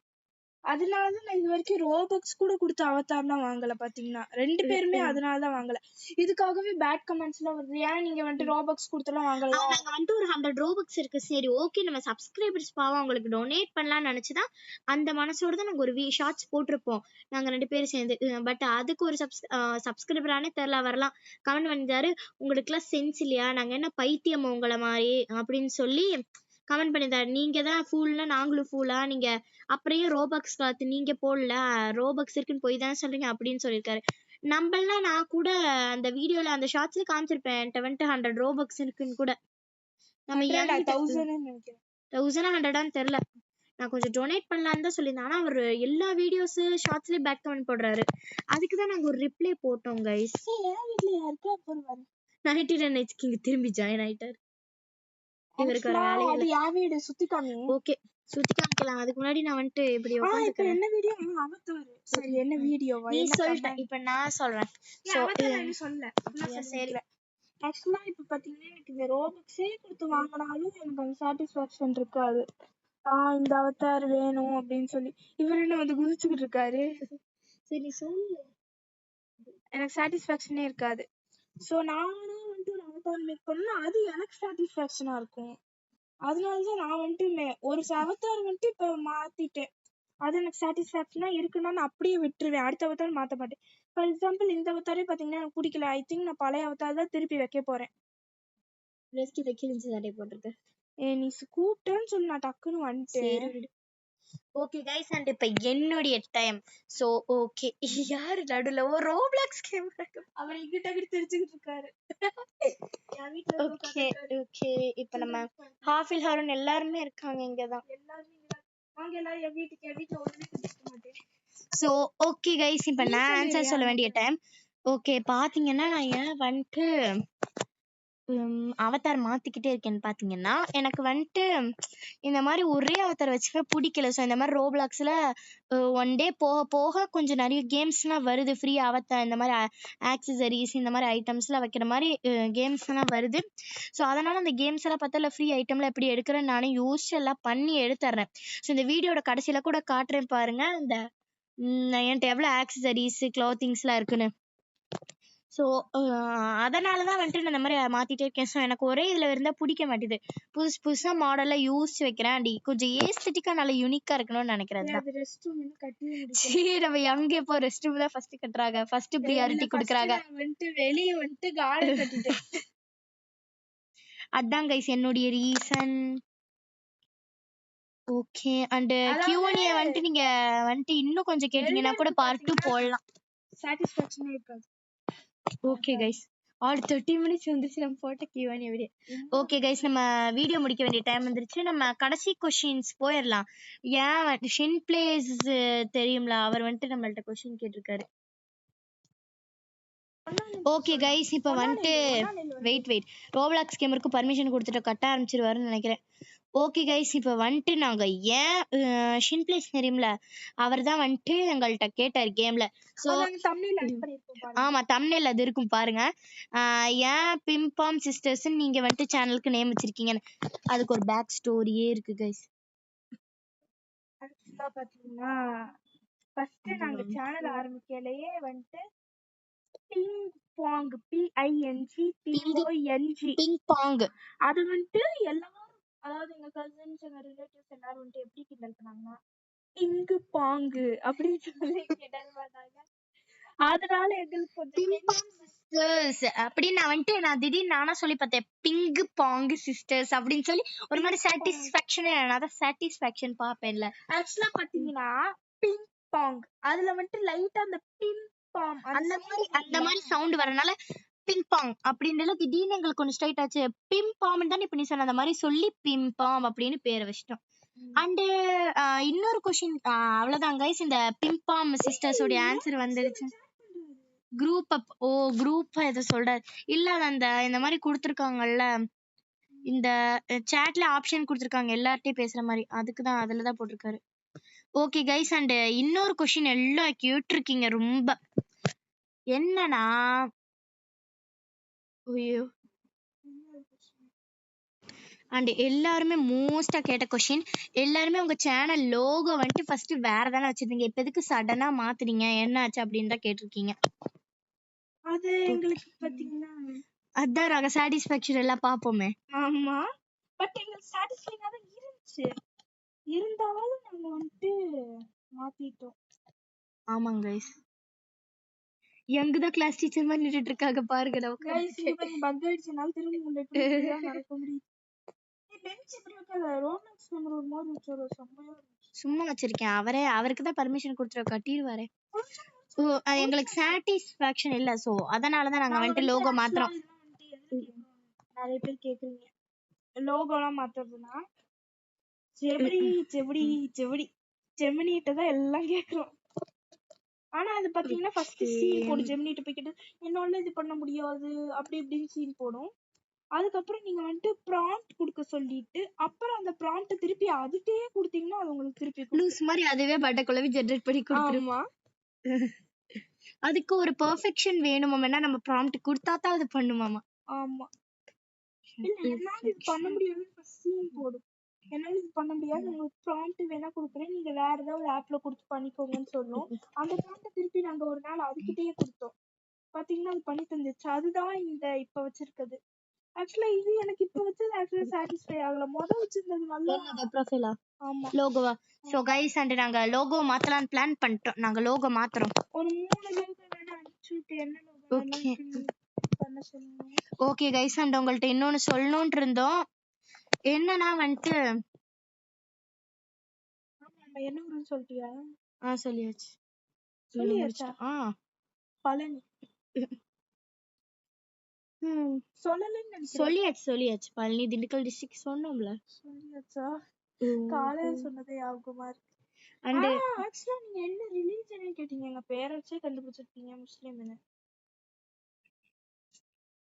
அதனாலதான் நான் இது வரைக்கும் ரோபக்ஸ் கூட கொடுத்த அவதார் தான் வாங்கல. பாத்தீங்கன்னா 2 பேருமே அதனாலதான் வாங்கல. இதுக்காகவே பேட் கமெண்ட்ஸ் எல்லாம் வருது, ஏன் நீங்க வந்துட்டு ரோபக்ஸ் கொடுத்தெல்லாம் வாங்கல. நாங்க வந்துட்டு ஒரு 100 ரோபக்ஸ் இருக்கு, சரி ஓகே நம்ம சப்ஸ்கிரைபர்ஸ் பாவம் அவங்களுக்கு டொனேட் பண்ணலாம்னு நினைச்சுதான் அந்த மனசோட தான் நாங்க ஒரு ஷார்ட்ஸ் போட்டிருப்போம் நாங்க 2 பேரும் சேர்ந்து. பட் அதுக்கு ஒரு சப்ஸ்கிரைபரானே தெரியல, வரலாம் கமெண்ட் பண்ணிட்டாரு, உங்களுக்கு எல்லாம் சென்ஸ் இல்லையா, நாங்க என்ன பைத்தியம் உங்களை மாதிரி அப்படின்னு சொல்லி கமெண்ட் பண்ணிட்டாரு. நீங்க தான் ஃபூல்னா நாங்களும் ஃபூலா, நீங்க அப்புறம் ரோபக்ஸ் காத்து நீங்க போடல, ரோபக்ஸ் இருக்குன்னு போய் தானே சொல்றீங்க அப்படின்னு சொல்லியிருக்காரு. நம்மளா நான் கூட அந்த வீடியோல அந்த ஷார்ட்ஸ்ல காமிச்சிருப்பேன் என்கிட்ட வந்துட்டு 100 ரோபக்ஸ் இருக்குன்னு கூட. நம்ம 1000 தெரியல, நான் கொஞ்சம் டொனேட் பண்ணலான்னு தான் சொல்லியிருந்தேன். ஆனா அவர் எல்லா வீடியோஸ் ஷார்ட்ஸ்லயும் பேக் கமெண்ட் போடுறாரு, அதுக்கு தான் நாங்க ஒரு ரிப்ளை போட்டோம் கைஸ். நைட்டு நினைச்சுக்கிங்க திரும்பி ஜாயின் ஆயிட்டாரு, இவருக்கு ஒரு வேலையில. சுத்தி காமி. ஓகே சுத்தி காமிக்கலாம், அதுக்கு முன்னாடி நான் வந்துட்டு இப்படி உட்காந்துக்கிறேன். என்ன வீடியோ அவதார்? சரி என்ன வீடியோவா நீ சொல்லிட்ட, இப்ப நான் சொல்றேன். சரி ஆக்சுவலா இப்ப பாத்தீங்கன்னா எனக்கு இந்த ரோபக்ஸே கொடுத்து வாங்கினாலும் எனக்கு அந்த சாட்டிஸ்பாக்சன் இருக்காது. இந்த அவதார் வேணும் அப்படின்னு சொல்லி இவர் என்ன வந்து குதிச்சுக்கிட்டு இருக்காரு. சரி சொல்லு, எனக்கு சாட்டிஸ்பாக்சனே இருக்காது. சோ நானும் வந்துட்டு ஒரு அவதார் மேக் பண்ணா அது எனக்கு சாட்டிஸ்பாக்சனா இருக்கும். அதனாலதான் நான் வந்துட்டு ஒரு அவதார் வந்துட்டு இப்ப மாத்திட்டேன், அது எனக்கு சாட்டிஸ்பாக்சனா இருக்குன்னா நான் அப்படியே விட்டுருவேன், அடுத்த அவதார் மாத்த மாட்டேன். ஃபார் எக்ஸாம்பிள் இந்த அவதாரே பாத்தீங்கன்னா எனக்கு பிடிக்கல, ஐ திங்க் நான் பழைய அவதார் தான் திருப்பி வைக்க போறேன். போட்டிருக்கேன் நீ கூப்பிட்டேன்னு சொல்லி நான் டக்குன்னு வந்துட்டேன். சரி விடு. ஓகே கைஸ், அண்ட் இப்ப என்னுடைய டைம். சோ ஓகே, யாரு நடுவுல ஒரு ரோப்ளாக்ஸ் கேம் அவர் இங்கிட்ட அங்கிட்ட தெரிஞ்சுக்கிட்டு இருக்காரு. என் வீட்டுல ஓகே ஓகே, இப்ப நம்ம ஹாஃபில் ஹாரன் எல்லாருமே இருக்காங்க இங்கதான். எல்லாரும் வாங்க எல்லாரும் என் வீட்டுல ஒண்ணுமே கத்துக்க மாட்டேன். சோ ஓகே கைஸ், இப்ப நான் ஆன்சர் சொல்ல வேண்டிய டைம். ஓகே, பாத்தீங்கன்னா நான் ஏன் வந்துட்டு அவதார் மாத்திக்கிட்டே இருக்கேன்னு பாத்தீங்கன்னா, எனக்கு வந்துட்டு இந்த மாதிரி ஒரே அவதார் வச்சுக்க பிடிக்கல. ஸோ இந்த மாதிரி ரோப்ளாக்ஸ்ல ஒன் டே போக போக கொஞ்சம் நிறைய கேம்ஸ்லாம் வருது ஃப்ரீ அவதார், இந்த மாதிரி ஆக்சசரிஸ் இந்த மாதிரி ஐட்டம்ஸ்லாம் வைக்கிற மாதிரி கேம்ஸ்லாம் வருது. ஸோ அதனால அந்த கேம்ஸ் எல்லாம் பார்த்தா ஃப்ரீ ஐட்டம்லாம் எப்படி எடுக்கிறேன்னு நானே யோசிச்சு எல்லாம் பண்ணி எடுத்துறேன். ஸோ இந்த வீடியோட கடைசியில கூட காட்டுறேன் பாருங்க, இந்த என்கிட்ட எவ்வளோ ஆக்சசரிஸ் கிளாத்திங்ஸ்லாம் இருக்குன்னு. ஸோ அதனாலதான் வந்துட்டு நான் இந்த மாதிரி மாத்திட்டே இருக்கேன். ஸோ எனக்கு ஒரே இதுல இருந்தா பிடிக்க மாட்டேது. புதுசு புதுசா மாடல்ல யோசிச்சு வைக்கிறேன். அப்படி கொஞ்சம் ஏஸ்தட்டிக்கா நல்லா யூனிக்கா இருக்கணும்னு நினைக்கிறேன். சரி, நம்ம அங்கே இப்போ ரெஸ்ட் ரூம் தான் ஃபர்ஸ்ட் கட்டுறாங்க, ஃபர்ஸ்ட் ப்ரியாரிட்டி கொடுக்குறாங்க. வெளியே வந்துட்டு கார்டன் கட்டிட்டேன். அதான் கைஸ் என்னுடைய ரீசன். ஓகே, அண்ட் Q&A வந்துட்டு நீங்க வந்துட்டு இன்னும் கொஞ்சம் கேட்டீங்கன்னா கூட பார்ட் 2 போடலாம். சாட்டிஸ்ஃபேக்ஷனே இருக்காது. ஓகே கைஸ், ஆல் 30 மினிட்ஸ் வந்துருச்சு நம்ம போட்ட Q&A வீடியோ. ஓகே கைஸ், நம்ம வீடியோ முடிக்க வேண்டிய டைம் வந்துருச்சு. நம்ம கடைசி கொஸ்டின்ஸ் போயிடலாம். ஏன் ஷின் பிளேஸ் தெரியும்ல, அவர் வந்துட்டு நம்மள்ட்ட கொஸ்டின் கேட்டிருக்காரு. ஓகே கைஸ், இப்போ வந்துட்டு வெயிட் ரோப்ளாக்ஸ் கேமருக்கு பர்மிஷன் கொடுத்துட்டு கட்ட ஆரம்பிச்சிருவாருன்னு நினைக்கிறேன். ஓகே கைஸ், இப்போ வந்துட்டு நாங்கள் ஏன் ஷின் பிளேஸ் தெரியும்ல, அவர் தான் வந்துட்டு எங்கள்கிட்ட கேட்டார் கேம்ல. ஸோ ஆமாம், தம்ப்நெயில் அது இருக்கும் பாருங்க. ஏன் பிம்பாம் சிஸ்டர்ஸ் நீங்க வந்துட்டு சேனலுக்கு நேம் வச்சிருக்கீங்கன்னு, அதுக்கு ஒரு பேக் ஸ்டோரியே இருக்கு கைஸ். பார்த்தீங்கன்னா ஃபர்ஸ்ட் நாங்க சேனல் ஆரம்பிக்கலையே வந்துட்டு பிங் பாங் பிங் பாங் அது வந்துட்டு எல்லாரும், அதாவது எங்க கசின்ஸ் எங்க ரிலேட்டிவ்ஸ் எல்லாரும் வந்துட்டு எப்படி கிண்டல் பண்ணாங்கன்னா பிங்கு பாங்கு அப்படின்னு சொல்லி கிண்டல் பண்ணாங்க. அதனால எங்களுக்கு அப்படின்னு நான் திடீர்னு நானா சொல்லி பார்த்தேன், பிங்கு பாங்கு சிஸ்டர்ஸ் அப்படின்னு சொல்லி ஒரு மாதிரி சாட்டிஸ்ஃபேக்ஷன். அதான் சாட்டிஸ்ஃபேக்ஷன் பாப்பேன்ல. ஆக்சுவலா பாத்தீங்கன்னா பிங் பாங் அதுல வந்துட்டு லைட்டா அந்த பிங் பாம் அந்த மாதிரி சவுண்ட் வரனால பிங் பாங் அப்படின்னு திடீர்னு எங்களுக்கு கொஞ்சம் ஸ்ட்ரைட் ஆச்சு. பிம் பாம் தான் இப்ப நீ சொன்ன அந்த மாதிரி சொல்லி பிம் பாம் அப்படின்னு பேரை வச்சிட்டோம். அண்ட் இன்னொரு கொஸ்டின், அவ்வளவுதான் கைஸ், இந்த பிம் பாம் சிஸ்டர்ஸோட ஆன்சர் வந்துருச்சு. குரூப் அப், ஓ குரூப் எதை சொல்றாரு இல்ல, அந்த இந்த மாதிரி கொடுத்துருக்காங்கல்ல, இந்த சாட்ல ஆப்ஷன் கொடுத்துருக்காங்க எல்லார்ட்டையும் பேசுற மாதிரி, அதுக்குதான் அதுலதான் போட்டிருக்காரு. ஓகே கைஸ், அண்ட் இன்னொரு கொஸ்டின் எல்லாம் கேட்டிருக்கீங்க ரொம்ப, என்னன்னா ஐயோ அண்ட் எல்லாருமே மோஸ்டா கேட்ட கொஸ்டின், எல்லாருமே உங்க சேனல் லோகோ வந்துட்டு ஃபர்ஸ்ட் வேற தானே வச்சிருந்தீங்க, இப்ப எதுக்கு சடனா மாத்துறீங்க, என்ன ஆச்சு அப்படின்னு தான் கேட்டிருக்கீங்க. அது எங்களுக்கு பாத்தீங்கன்னா அதான் நாங்க சாட்டிஸ்ஃபேக்ஷன் எல்லாம் பாப்போமே. ஆமா, பட் எங்களுக்கு சாட்டிஸ்ஃபைங்கா தான் இருந்துச்சு, இருந்தாலும் நாங்க வந்துட்டு மாத்திட்டோம். ஆமாங்க கைஸ், எங்கதான் கிளாஸ் டீச்சர் மாதிரி நின்னுட்டு இருக்காங்க பாருங்க. கைஸ் இங்க பாருங்க, பக் அடிச்சனால திரும்ப முன்னாடி நடக்க முடியும். பெஞ்ச் இப்படி வைக்கல, ரோமன்ஸ் நம்பர் ஒரு மாதிரி வச்சோம், செம்மையா சும்மா வச்சிருக்கேன். அவருக்கு தான் பர்மிஷன் கொடுத்துரு கட்டிடுவாரு. எங்களுக்கு சாட்டிஸ்ஃபேக்ஷன் இல்ல, சோ அதனாலதான் நாங்க வந்துட்டு லோகோ மாத்துறோம். நிறைய பேர் கேக்குறீங்க லோகோலாம் மாத்துறதுன்னா, ஜெமினி ஜெமினி ஜெமினி ஜெமினிட்ட தான் எல்லாம் கேக்குறோம். ஆனா அது பாத்தீங்கன்னா ஃபர்ஸ்ட் சீன் போடும், ஜெமினிட்ட போய் கேட்டு என்னால இது பண்ண முடியாது அப்படி இப்படின்னு சீன் போடும். அதுக்கப்புறம் நீங்க வந்துட்டு ப்ராம்ப்ட் கொடுக்க சொல்லிட்டு அப்புறம் அந்த ப்ராம்ப்ட் திருப்பி அதுட்டே கொடுத்தீங்கன்னா அது உங்களுக்கு திருப்பி லூஸ் மாதிரி அதுவே பட்டக்குள்ளவே ஜெனரேட் பண்ணி கொடுத்துருமா. அதுக்கு ஒரு பெர்ஃபெக்ஷன் வேணுமாமேனா, நம்ம ப்ராம்ப்ட் கொடுத்தா தான் அது பண்ணுமாமா. ஆமா, இல்ல என்னால இது பண்ண முடியாதுன்னு சீன் போடும், என்னால இது பண்ண முடியாது, உங்களுக்கு ப்ராம்ப்ட் வேணா கொடுக்குறேன், நீங்க வேற ஏதாவது ஆப்ல கொடுத்து பண்ணிக்கோங்கன்னு சொல்லும். அந்த ப்ராம்ப்ட் திருப்பி நாங்க ஒரு நாள் அதுக்கிட்டே கொடுத்தோம், பாத்தீங்கன்னா அது பண்ணி தந்துச்சு. அதுதான் இந்த இப்ப வச்சிருக்கிறது. ஆக்சுவலா இது எனக்கு இப்ப வச்சது ஆக்சுவலா சாட்டிஸ்ஃபை ஆகல, முதல்ல வச்சிருந்தது நல்லா. ப்ரொஃபைலா? ஆமா, லோகோவா? சோ கைஸ், அண்ட் நாங்க லோகோ மாத்தலாம்னு பிளான் பண்ணிட்டோம். நாங்க லோகோ மாத்துறோம். ஒரு 3 லோகோ வேணா அனுப்பிச்சுட்டு என்ன லோகோ பண்ண சொல்லுங்க. ஓகே கைஸ், அண்ட் உங்கள்ட்ட இன்னொன்னு சொல்லணும்னு இருந்தோம். என்னன்னா வந்துட்டு நம்ம என்ன ஊருன்னு சொல்லிட்டியா? சொல்லியாச்சு. சொல்லியாச்சா? பழனி. சொல்லலன்னு நினைக்கிறேன். சொல்லியாச்சு பழனி திண்டுக்கல் டிஸ்ட்ரிக்ட் சொன்னோம்ல. சொல்லியாச்சா? காலையில சொன்னதே ஞாபகமா இருக்கு. அண்ட் ஆக்சுவலா நீங்க என்ன ரிலீஜன் கேட்டீங்க? எங்க பேரை வச்சே கண்டுபிடிச்சிருக்கீங்க முஸ்லீம்னு.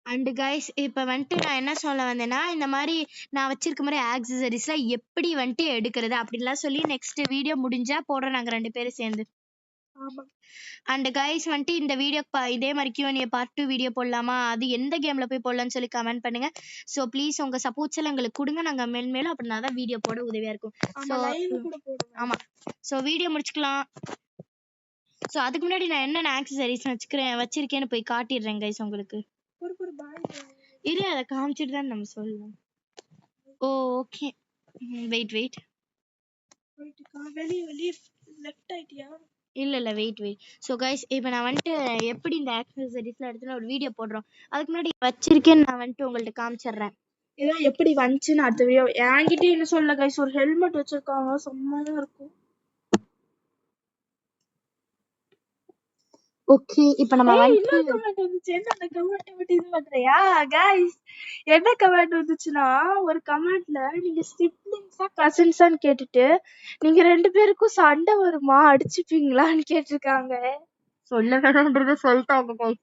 அண்ட் கைஸ் இப்ப வந்துட்டு நான் என்ன சொல்ல வந்தேன்னா, இந்த மாதிரி நான் வச்சிருக்க மாதிரி ஆக்சசரிஸ்லாம் எப்படி வந்துட்டு எடுக்கிறது அப்படின்லாம் சொல்லி நெக்ஸ்ட் வீடியோ முடிஞ்சா போடுறோம் நாங்க 2 பேரும் சேர்ந்து. அண்ட் கைஸ் வந்துட்டு இந்த வீடியோ இதே மாதிரி Q&A பார்ட் 2 வீடியோ போடலாமா, அது எந்த கேம்ல போய் போடலாம்னு சொல்லி கமெண்ட் பண்ணுங்க. ஸோ ப்ளீஸ் உங்க சப்போர்ட்ஸ் எல்லாம் எங்களுக்கு கொடுங்க, நாங்க மேலும் அப்படின்னா தான் வீடியோ போட உதவியா இருக்கும். ஸோ ஆமா, ஸோ வீடியோ முடிச்சுக்கலாம். ஸோ அதுக்கு முன்னாடி நான் என்னென்ன ஆக்சசரிஸ் வச்சிருக்கேன்னு போய் காட்டிடுறேன் கைஸ் உங்களுக்கு. இரு, அதை காமிச்சிட்டு தான் நம்ம சொல்லலாம். ஓகே வெயிட் இல்ல வெயிட். ஸோ கைஸ் இப்போ நான் வந்துட்டு எப்படி இந்த ஆக்சசரிஸ்லாம் எடுத்து ஒரு வீடியோ போடுறோம். அதுக்கு முன்னாடி வச்சிருக்கேன்னு நான் வந்துட்டு உங்கள்ட்ட காமிச்சிடுறேன். இதான் எப்படி வந்துச்சுன்னு அடுத்த வீடியோ. என்கிட்ட என்ன சொல்ல கைஸ், ஒரு ஹெல்மெட் வச்சிருக்காங்க, சும்மாதான் இருக்கும். ஓகே இப்போ நம்ம வந்துச்சு. என்ன அந்த கமெண்ட் மட்டும் இது பண்றியா கைஸ்? என்ன கமெண்ட் வந்துச்சுன்னா, ஒரு கமெண்ட்ல நீங்க சிப்லிங்ஸா கசின்ஸான்னு கேட்டுட்டு, நீங்க 2 பேருக்கும் சண்டை வருமா, அடிச்சுப்பீங்களான்னு கேட்டிருக்காங்க. சொல்ல வேணும்ன்றத சொல்லிட்டாங்க கைஸ்.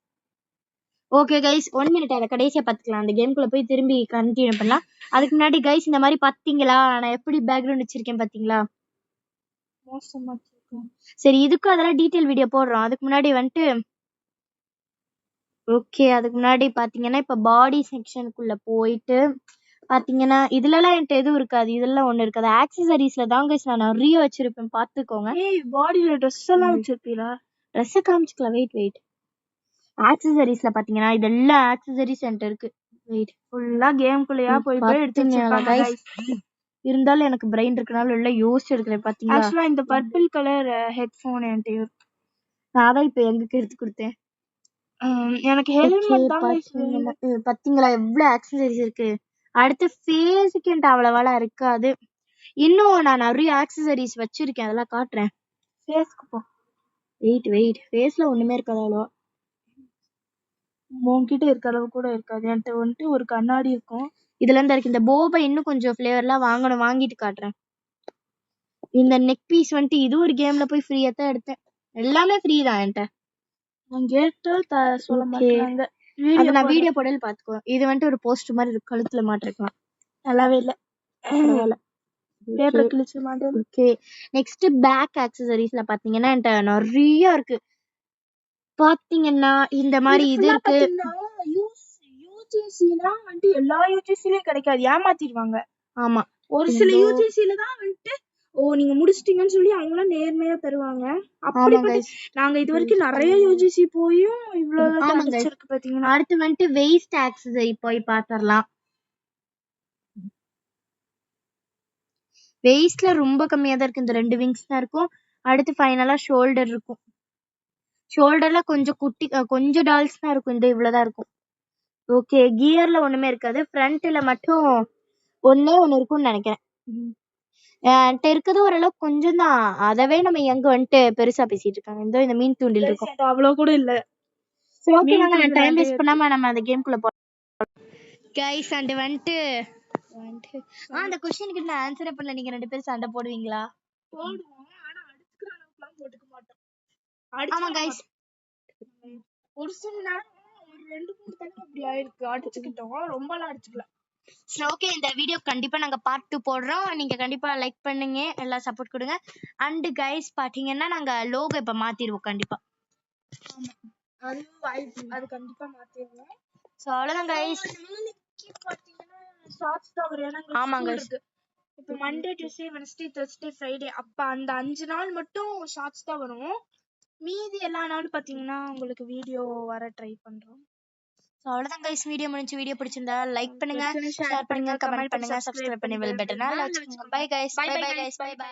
ஓகே கைஸ் 1 மினிட், அதை கடைசியா பார்த்துக்கலாம். அந்த கேம்குள்ள போய் திரும்பி கண்டினியூ பண்ணலாம். அதுக்கு முன்னாடி கைஸ் இந்த மாதிரி பாத்தீங்களா நான் எப்படி பேக்ரவுண்ட் வச்சிருக்கேன் பாத்தீங்களா? மோசமா சரி, இதுக்கும் அதெல்லாம் டீடைல் வீடியோ போடுறோம். அதுக்கு முன்னாடி வந்துட்டு ஓகே அதுக்கு முன்னாடி பாத்தீங்கன்னா இப்ப பாடி செக்ஷனுக்குள்ள போயிட்டு பாத்தீங்கன்னா இதுலலாம் என்கிட்ட எதுவும் இருக்காது, இதெல்லாம் ஒண்ணு இருக்காது. ஆக்சசரிஸ்ல தான் கைஸ் நான் நிறைய வச்சிருப்பேன், பாத்துக்கோங்க. பாடியில ட்ரெஸ் எல்லாம் வச்சிருப்பீங்களா? Dress காமிச்சுக்கலாம், wait. ஆக்சசரிஸ்ல பாத்தீங்கன்னா இதெல்லாம் ஆக்சசரிஸ் என்கிட்ட இருக்கு. வெயிட், ஃபுல்லா கேம்குள்ளயா போய் எடுத்து வச்சிருப்பாங்க கைஸ். இருந்தாலும் எனக்கு பிரெயின் இருக்கனால எல்லாம் யோசிச்சு எடுக்கிறேன் பாத்தீங்களா. ஆக்சுவலா இந்த பர்பிள் கலர் ஹெட்போன் என்கிட்ட இருக்கு. நான் அதான் இப்ப எங்களுக்கு எடுத்து கொடுத்தேன். எனக்கு ஹெல்மெட் தான் பாத்தீங்களா எவ்வளவு ஆக்சசரிஸ் இருக்கு. அடுத்து ஃபேஸுக்கு என்கிட்ட அவ்வளவாலாம் இருக்காது. இன்னும் நான் நிறைய ஆக்சசரிஸ் வச்சிருக்கேன், அதெல்லாம் காட்டுறேன். ஃபேஸ்க்கு போ. வெயிட் ஃபேஸ்ல ஒண்ணுமே இருக்காது அவ்வளவா. உன்கிட்ட இருக்க அளவு கூட இருக்காது. என்கிட்ட வந்துட்டு ஒரு கண்ணாடி இருக்கும். இதுல இருந்து இருக்கு. இந்த போபா இன்னும் கொஞ்சம் ஃபிளேவர்லாம் வாங்கணும், வாங்கிட்டு காட்டுறேன். இந்த நெக் பீஸ் வந்துட்டு இது ஒரு கேம்ல போய் ஃப்ரீயா தான் எடுத்தேன். எல்லாமே ஃப்ரீ தான் என்கிட்ட. நான் கேட்டா சொல்ல மாட்டாங்க. அது நான் வீடியோ போடல பாத்துக்கோ. இது வந்துட்டு ஒரு போஸ்ட் மாதிரி இருக்கு, கழுத்துல மாட்டிருக்கலாம். நல்லாவே இல்ல. பேப்பர் கிழிச்சு மாட்டேன். ஓகே நெக்ஸ்ட் பேக் ஆக்சசரிஸ்ல பாத்தீங்கன்னா என்கிட்ட நிறைய இருக்கு. பாத்தீங்கன்னா இந்த மாதிரி இது இருக்கு. யூஜிசினா வந்துட்டு எல்லா யூஜிசிலயும் கிடைக்காது, ஏமாத்திடுவாங்க. ஆமா, ஒரு சில யூஜிசில தான் வந்துட்டு நீங்க முடிச்சிட்டீங்கன்னு சொல்லி அவங்களாம் நேர்மையா தருவாங்க. அப்படி நாங்க இது வரைக்கும் நிறைய யூஜிசி போயும் இவ்வளவு கிடைச்சிருக்கு பாத்தீங்கன்னா. அடுத்து வந்துட்டு வெயிஸ்ட் ஆக்சசரி போய் பாத்திரலாம். வெயிஸ்ட்ல ரொம்ப கம்மியா தான் இருக்கு, இந்த 2 விங்ஸ் தான் இருக்கும். அடுத்து ஃபைனலா ஷோல்டர் இருக்கும். ஷோல்டர்ல கொஞ்சம் குட்டி கொஞ்சம் டால்ஸ் தான் இருக்கும், இந்த இவ்வளவுதான் இருக்கும். ஓகே கியர்ல ஒண்ணுமே இருக்காது. ஃப்ரண்ட்ல மட்டும் ஒண்ணு இருக்கும்னு நினைக்கிறேன். என்கிட்ட இருக்கிறது ஓரளவுக்கு கொஞ்சம் தான், அதவே நம்ம எங்க வந்துட்டு பெருசா பேசிட்டு இருக்காங்க. இந்த மீன் தூண்டில் இருக்கும், அவ்வளவு கூட இல்ல. சரி ஓகே வாங்க நான் டைம் வேஸ்ட் பண்ணாம நம்ம அந்த கேம்குள்ள போறோம் கைஸ். அண்ட் வந்துட்டு அந்த क्वेश्चनக்கு நான் ஆன்சரே பண்ணல. நீங்க 2 பேரும் சண்டை போடுவீங்களா? போடுவோம், ஆனா அடிச்சுக்கிற அளவுக்குலாம் போட்டுக்க மாட்டோம். ஆமா கைஸ், ஒரு சில நேரம் ஒரு 2-3 தடவை அப்படி ஆயிருக்கு, அடிச்சுக்கிட்டோம், ரொம்பலாம் அடிச்சுக்கல. சரி ஓகே, இந்த வீடியோ கண்டிப்பா நாங்க பார்ட் 2 போடுறோம். நீங்க கண்டிப்பா லைக் பண்ணுங்க, எல்லாம் சப்போர்ட் கொடுங்க. அண்ட் கைஸ் பாத்தீங்கன்னா நாங்க லோகோ இப்ப மாத்திடுவோம் கண்டிப்பா. அது கண்டிப்பா மாத்திடுவோம். சோ அவ்வளவுதான் கைஸ். பாத்தீங்கன்னா ஷார்ட்ஸ் தான் வரும், ஏன்னா ஆமாங்க இருக்கு. இப்போ Monday Tuesday Wednesday Thursday Friday அப்ப அந்த 5 நாள் மட்டும் ஷார்ட்ஸ் தான் வரும். மீதி எல்லா நாளும் பாத்தீங்கன்னா உங்களுக்கு வீடியோ வர ட்ரை பண்றோம். அவ்வளவுதான் கைஸ், வீடியோ முடிஞ்சு. வீடியோ பிடிச்சிருந்தா லைக் பண்ணுங்க, ஷேர் பண்ணுங்க, கமெண்ட் பண்ணுங்க, சப்ஸ்கிரைப் பண்ணி பெல் பட்டனை அழுத்துங்க. Bye guys, bye bye guys, bye by.